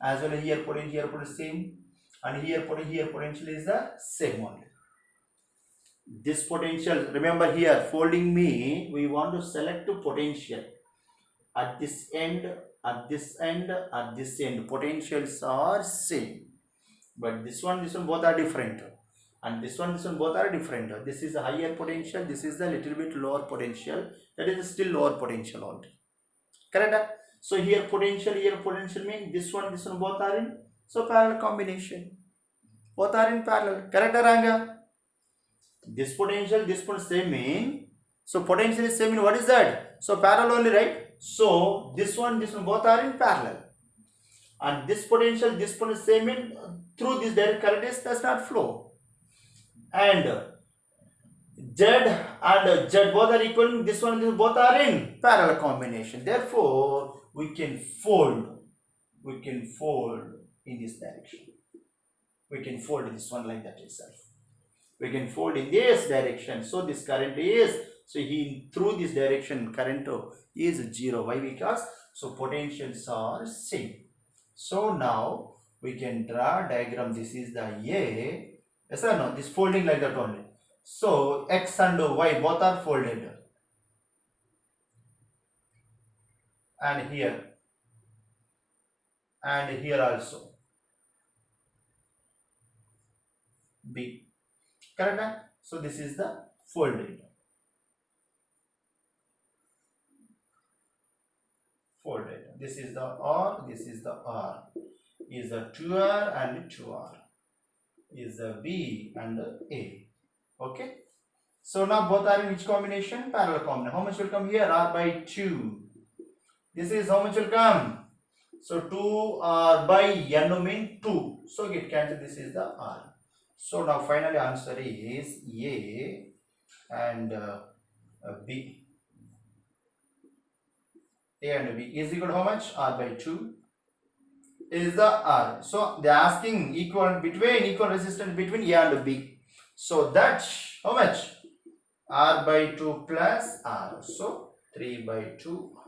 as well as here potential same, and here potential is the same only. This potential, remember here folding me, we want to select potential at this end, at this end, at this end. Potentials are same, but this one both are different, and this one both are different. This is a higher potential, this is a little bit lower potential. That is still lower potential only. Correct? So here potential means this one both are in, so parallel combination. Both are in parallel. Correct, Ranga? This potential same mean, so potential is same in what is that? So parallel only, right? So this one both are in parallel, and this potential same in through this direct current does not flow, and Z and Z both are equal. This one both are in parallel combination. Therefore we can fold in this direction. We can fold in this one like that itself. We can fold in this direction. So this current is, so through this direction current is 0. Why? Because so potentials are same. So now we can draw diagram. This is the A. Yes or no? This folding like that only. So X and Y both are folded, and here also B. Correct? So this is the folded. This is the R, this is the R. Is the 2R and 2R. Is the B and A. Okay. So now both are in which combination? Parallel combination. How much will come here? R by 2. This is how much will come? So 2R by N mean 2. So get cancelled. This is the R. So now finally answer is A and B. A and B is equal to how much? R by 2 is the R. So they are asking equal resistance between A and B. So that's how much? R by 2 plus R. So 3 by 2 R.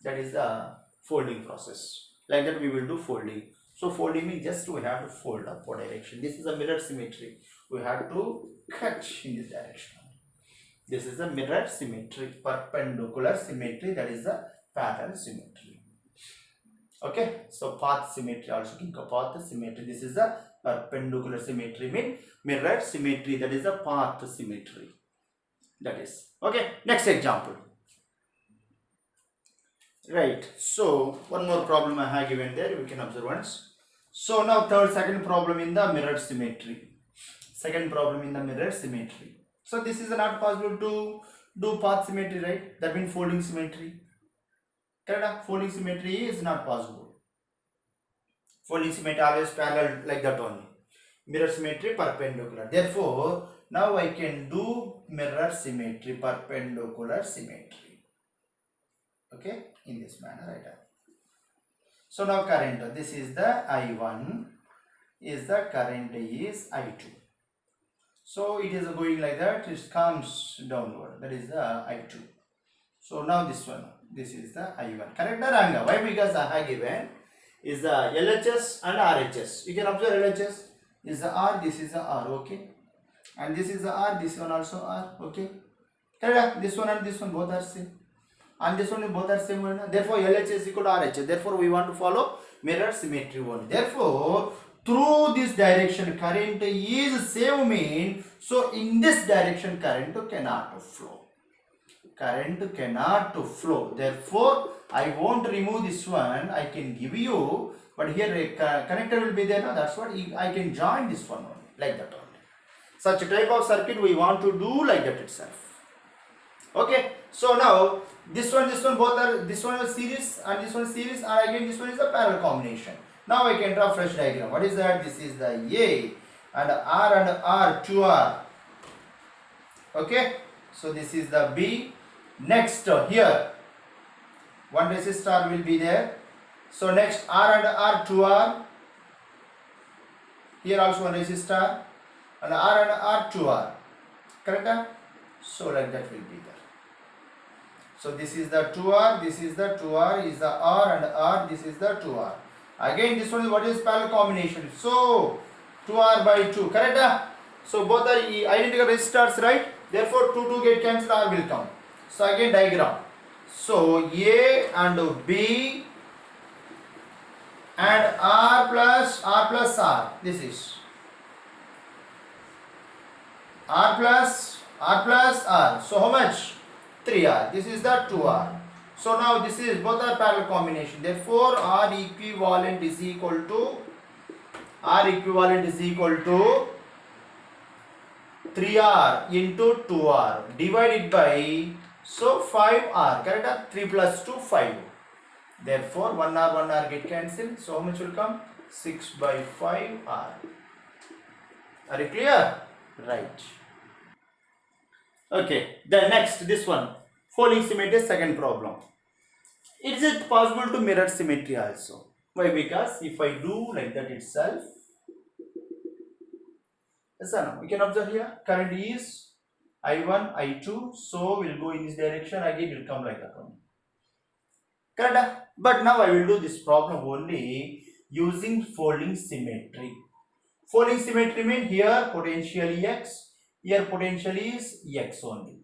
That is the folding process. Like that we will do folding. So folding means just we have to fold upward direction. This is a mirror symmetry. We have to cut in this direction. This is a mirror symmetry, perpendicular symmetry, that is the pattern symmetry. Okay, so path symmetry also, path symmetry. This is a perpendicular symmetry, mean mirror symmetry, that is a path symmetry. That is okay. Next example. Right, so one more problem I have given there, we can observe once. So now second problem in the mirror symmetry. Second problem in the mirror symmetry. So this is not possible to do path symmetry, right? That means folding symmetry. Correct? Folding symmetry is not possible. Folding symmetry always parallel like that only. Mirror symmetry perpendicular. Therefore, now I can do mirror symmetry, perpendicular symmetry. Okay, in this manner, right? So now current, this is the I1, is the current is I2. So it is going like that, it comes downward, that is the I2. So now this one, this is the I1. Correct or wrong? Why? Because I have given is the LHS and RHS. You can observe LHS is the R, this is the R, okay? And this is the R, this one also R, okay? Correct? This one and this one both are same. And this one both are same one. Therefore LHS is equal to RHS. Therefore we want to follow mirror symmetry one. Therefore through this direction current is same mean, so in this direction current cannot flow. Current cannot flow. Therefore I won't remove this one. I can give you, but here a connector will be there. No? That's what I can join this one only, like that only. Such a type of circuit we want to do like that itself. Okay, so now this one both are, this one is series and this one is series, and again this one is a parallel combination. Now I can draw fresh diagram. What is that? This is the A and R 2R. Okay, so this is the B. Next here one resistor will be there. So next R and R 2R. Here also one resistor and R 2R. Correct? So like that will be there. So this is the 2R, this is the 2R, is the R and R, this is the 2R. Again this one is what is parallel combination. So 2R by 2, correct? So both are identical resistors, right? Therefore 2 get cancelled, R will come. So again diagram. So A and B and R plus R. This is R plus R. So how much? 3R. This is the 2R. So now this is both are parallel combination. Therefore R equivalent is equal to 3R into 2R divided by, so 5R. Correct? 3 plus 2 5. Therefore 1R get cancelled. So how much will come? 6 by 5R. Are you clear? Right. Okay, then next this one, folding symmetry, second problem. Is it possible to mirror symmetry also? Why? Because if I do like that itself, yes or no? We can observe here current is I1, I2, so we'll go in this direction, again will come like that one. Correct? But now I will do this problem only using folding symmetry. Folding symmetry means here potential X. Here potential is X only.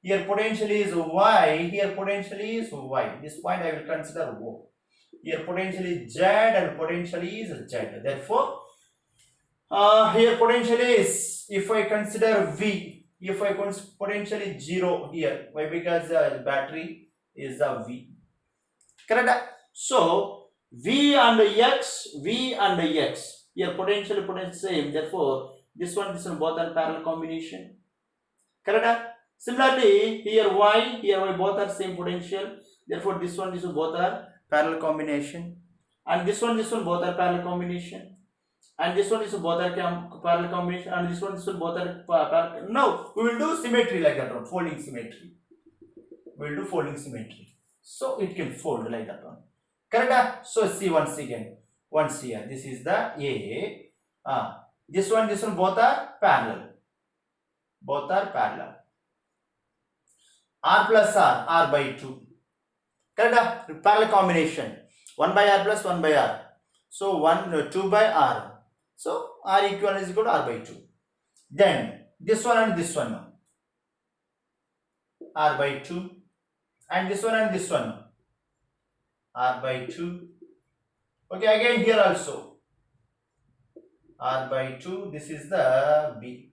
Here potential is Y. Here potential is Y. This point I will consider O. Here potential is Z and potential is Z. Therefore, here potential is, if I consider V, if I consider potential is 0 here. Why? Because the battery is the V. Correct? So V and X. Here potential same. Therefore, this one both are parallel combination. Correct? Similarly, here Y both are same potential. Therefore, this one both are parallel combination, and this one both are parallel combination, and this one is both are parallel combination, and this one both are parallel. No, we will do symmetry like that one, folding symmetry. We will do folding symmetry, so it can fold like that one. Correct? So see once again, once here, this is the A. This one both are parallel. Both are parallel. R plus R by 2. Correct? Parallel combination. 1 by R plus 1 by R. So 2 by R. So R equivalent is equal to R by 2. Then this one and this one. R by 2. And this one and this one. R by 2. Okay, again here also. R by 2. This is the B.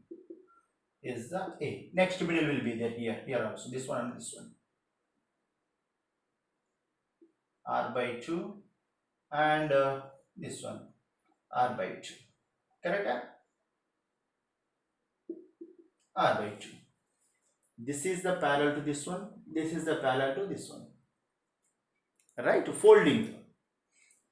Is the A. Next middle will be there here. Here also. This one and this one. R by 2. And this one. R by 2. Correct? R by 2. This is the parallel to this one. This is the parallel to this one. Right? Folding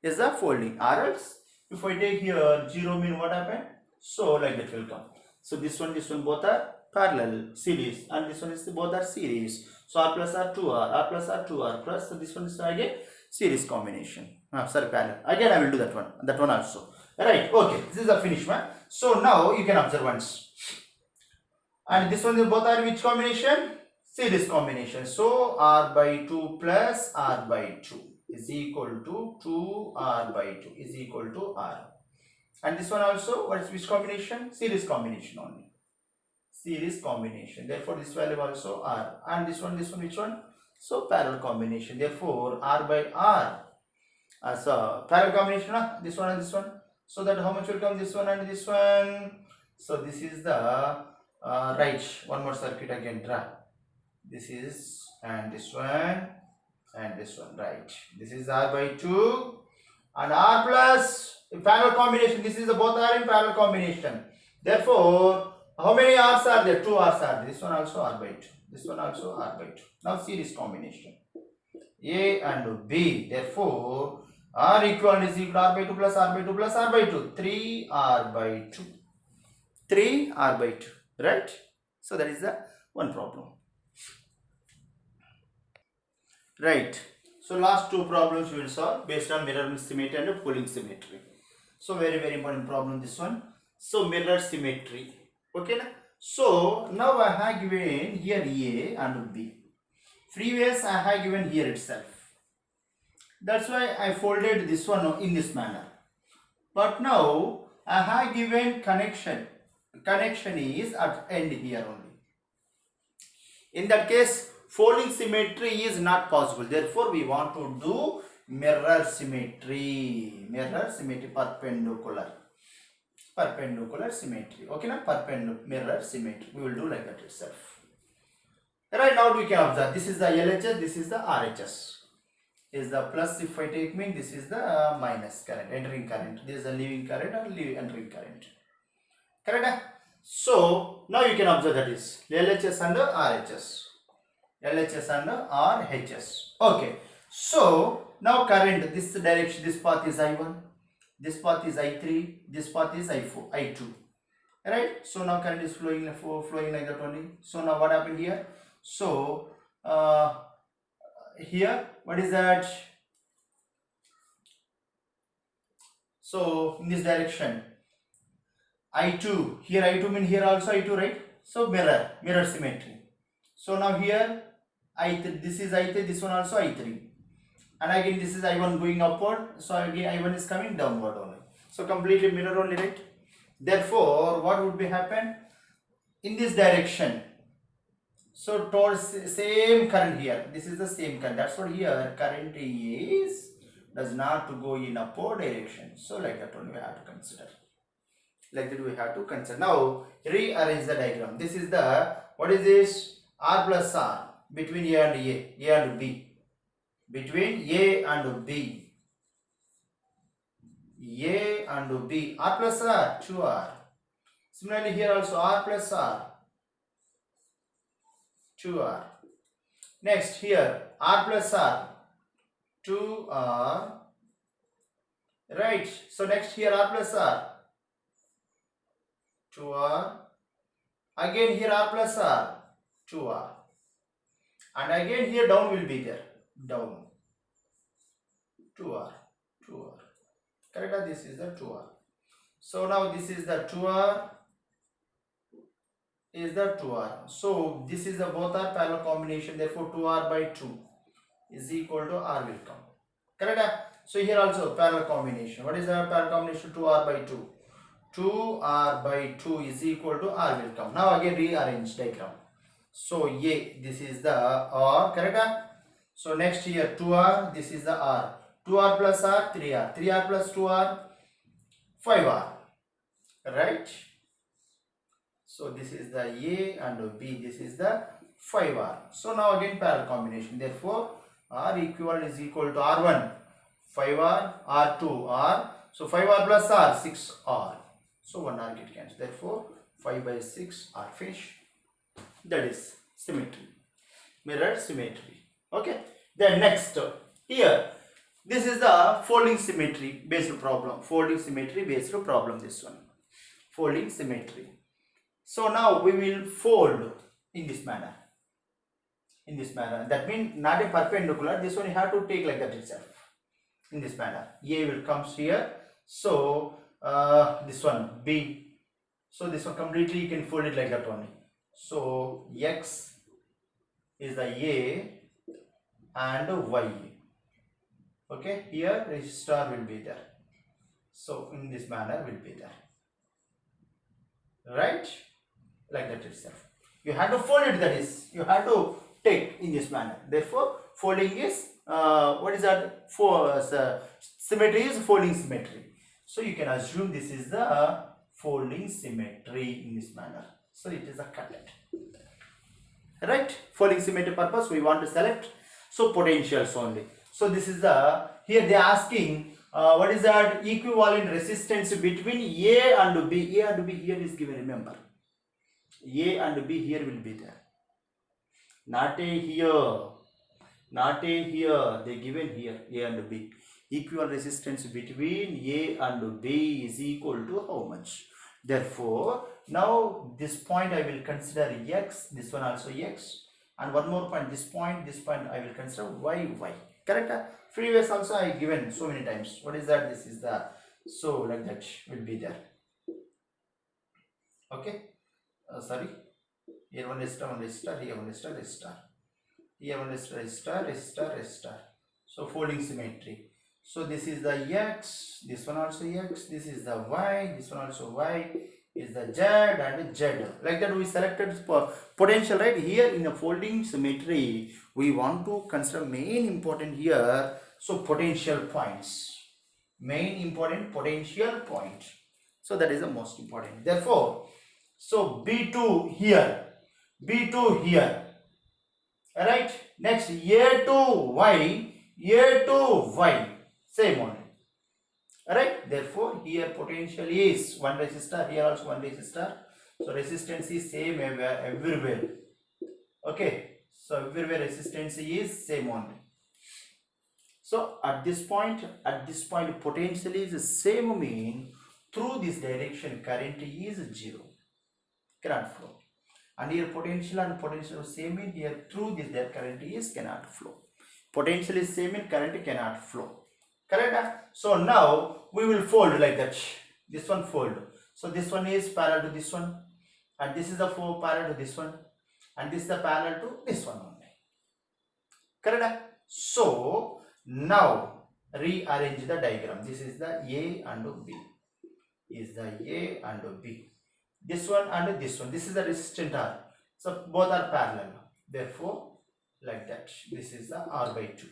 is the folding. Or else, if I take here 0 mean what happened? So like that will come. So this one both are parallel series, and this one is both are series. So R plus R 2R, R plus R 2R plus, so this one is again series combination. Sorry, parallel. Again I will do that one also. Right? Okay. This is the finished one. So now you can observe once. And this one both are which combination? Series combination. So R by 2 plus R by 2 is equal to 2R by 2 is equal to R. And this one also, what is which combination? Series combination only. Series combination. Therefore this value also R. And this one which one? So parallel combination. Therefore R by R. So parallel combination, this one and this one. So that how much will come? This one and this one. So this is the right. One more circuit again draw. This is and this one and this one. Right. This is R by 2 and R plus parallel combination. This is the both are in parallel combination. Therefore, how many R's are there? 2 R's are there. This one also R by 2. This one also R by 2. Now series combination. A and B. Therefore, R equivalent is equal to R by 2 plus R by 2 plus R by 2. 3 R by 2. 3 R by 2. Right? So that is the one problem. Right. So last two problems we will solve based on mirror symmetry and pooling symmetry. So very important problem this one. So mirror symmetry. Okay. So now I have given here A and B. Previous I have given here itself. That's why I folded this one in this manner. But now I have given connection. Connection is at end here only. In that case, folding symmetry is not possible. Therefore, we want to do mirror symmetry. Mirror symmetry, perpendicular symmetry. Okay, na? Perpendicular mirror symmetry. We will do like that itself. Right now we can observe. This is the LHS. This is the RHS. Is the plus if I take mean. This is the minus current, entering current. This is the leaving current or entering current. Correct? So now you can observe that is LHS and RHS. LHS and RHS. Okay. So now current, this direction, this path is I1, this path is I3, this path is I4, I2. Right? So now current is flowing like that only. So now what happened here? So here, what is that? So in this direction, I2, here I2 mean here also I2, right? So mirror symmetry. So now here I3, this is I3, this one also I3. And again this is I1 going upward, so again I1 is coming downward only. So completely mirror only, right? Therefore, what would be happen? In this direction, so towards same current here, this is the same current. That's what here current is does not go in upward direction. So like that only we have to consider. Like that we have to consider. Now rearrange the diagram. This is the, what is this? R plus R between A and A and B. Between A and B. A and B. R plus R, 2R. Similarly here also R plus R, 2R. Next here R plus R, 2r, right? So next here r plus r, 2r, again here r plus r, 2r, and again here down will be there, down, 2r, 2r, correct? This is the 2r. So now this is the 2r, is the 2r. So this is the both are parallel combination, therefore 2r by 2 is equal to r will come, correct? So here also parallel combination. What is the parallel combination? 2r by 2. 2r by 2 is equal to r will come. Now again rearrange diagram. So this is the r, correct? So next here 2r, this is the r. 2r plus r, 3r. 3r plus 2r, 5r, right? So this is the a and b, this is the 5r. So now again parallel combination, therefore r equivalent is equal to r1 5r, r2 r. So 5r plus r, 6r. So 1 r get cancelled, therefore 5 by 6 r finish. That is symmetry, mirror symmetry. Okay, then next here, this is the folding symmetry based problem. Folding symmetry based problem, this one, folding symmetry. So now we will fold in this manner. In this manner, that means not a perpendicular, this one you have to take like that itself. In this manner, a will comes here. So this one b. So this one completely you can fold it like that only. So x is the a and y. Okay, here resistor will be there. So in this manner will be there, right? Like that itself. You have to fold it, that is, you have to take in this manner. Therefore, folding is what is that? For symmetry is folding symmetry. So you can assume this is the folding symmetry in this manner. So it is a correct, right? Folding symmetry purpose we want to select. So potentials only. So this is the, here they are asking what is that equivalent resistance between A and B. A and B here is given, remember. A and B here will be there. Not a here. Not a here. They given here A and B. Equal resistance between A and B is equal to how much? Therefore, now this point I will consider x. This one also x. And one more point. This point I will consider y. Correct? Previous also I given so many times. What is that? This is the, so like that will be there. Okay. Sorry. Here one resistor, here one resistor. Here one resistor. So folding symmetry. So this is the x, this one also x, this is the y, this one also y, is the z and z. Like that we selected for potential, right? Here in the folding symmetry, we want to consider main important here. So potential points, main important potential point. So that is the most important. Therefore, so B2 here, B2 here, right? Next A2Y, A2Y, same only. Alright, therefore here potential is one resistor, here also one resistor. So resistance is same everywhere. Okay, so everywhere resistance is same only. So at this point potential is same, mean through this direction current is 0, cannot flow. And here potential and potential same, in here through this there current is cannot flow. Potential is same, in current cannot flow. Correct? So now we will fold like that. This one fold. So this one is parallel to this one, and this is the parallel to this one, and this is the parallel to this one only. Correct? So now rearrange the diagram. This is the A and B. Is the A and B. This one and this one. This is the resistant R. So both are parallel. Therefore, like that. This is the R by 2.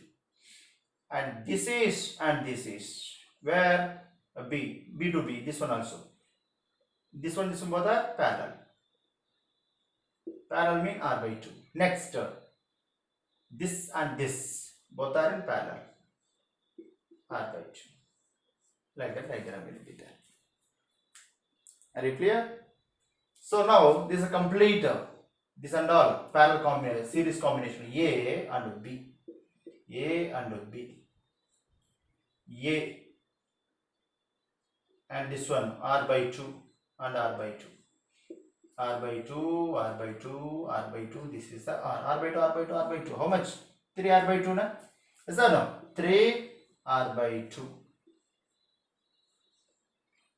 And this is where B to B, this one also. This one both are parallel. Parallel mean R by 2. Next, this and this both are in parallel. R by 2. Like that diagram will be there. Are you clear? So now this is a complete, this and all parallel combination, series combination A and B. A and B. A, and this one R by 2 and R by 2. R by 2, R by 2, R by 2. This is the R by 2, R by 2, R by 2. How much? 3 R by 2 na? Yes or no? 3 R by 2.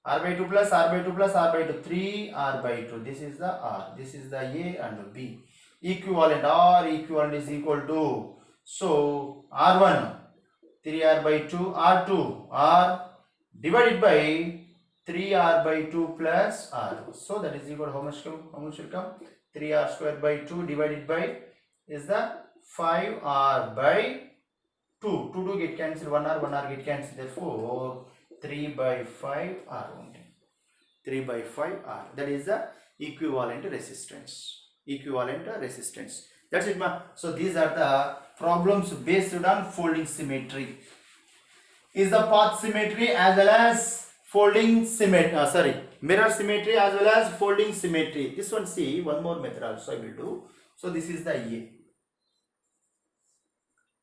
R by 2 plus R by 2 plus R by 2. 3 R by 2. This is the R. This is the A and B. Equivalent. R equivalent is equal to. So R1 3R by 2. R2 R divided by 3R by 2 plus R. So that is equal to how much come? How much will come? 3R square by 2 divided by is the 5R by 2. 2 get cancelled. 1R get cancelled. Therefore 3 by 5 R only. 3 by 5 R. That is the equivalent resistance. Equivalent resistance. That's it, ma. So these are the problems based on folding symmetry. Is the path symmetry as well as folding symmetry, mirror symmetry as well as folding symmetry. This one, see, one more method also I will do. So this is the A.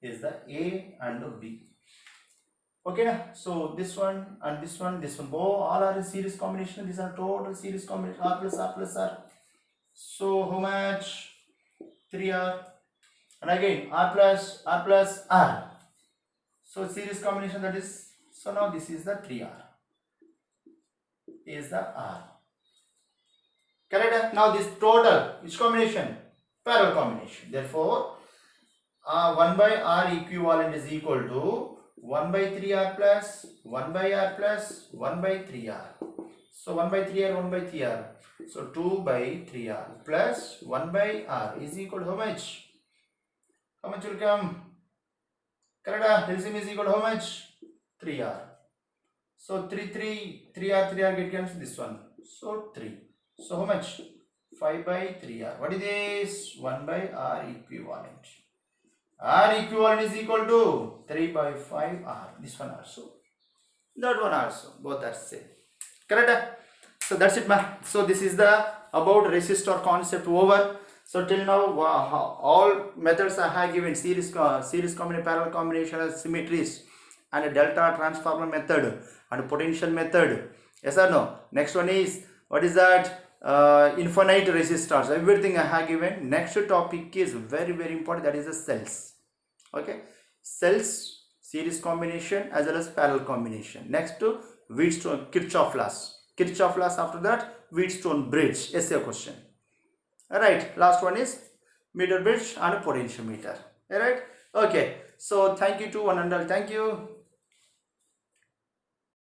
Is the A and B. Okay, na? So this one and this one, all are in series combination. These are total series combination. R plus R plus R. So how much? 3R. And again R plus R. So series combination, that is, so now this is the 3R. Is the R. Correct? Now this total, which combination? Parallel combination. Therefore, 1 by R equivalent is equal to 1 by 3R plus 1 by R plus 1 by 3R. So 1 by 3R, 1 by 3R. So 2 by 3R plus 1 by R is equal to how much? How much will come? Correct? LCM is equal to how much? 3R. So 3R get cancelled this one. So 3. So how much? 5 by 3R. What is this? 1 by R equivalent. R equivalent is equal to 3 by 5R. This one also. That one also. Both are same. Correct? So that's it, ma. So this is the about resistor concept over. So till now, all methods I have given: series combination, parallel combination, symmetries, and a delta transformer method and potential method. Yes or no? Next one is, what is that? Infinite resistors. Everything I have given. Next topic is very important. That is the cells. Okay, cells, series combination as well as parallel combination. Next to Wheatstone, Kirchhoff laws. After that, Wheatstone bridge. Essay question. Alright, last one is meter bridge and potentiometer. Alright, okay. So thank you to one and all. Thank you.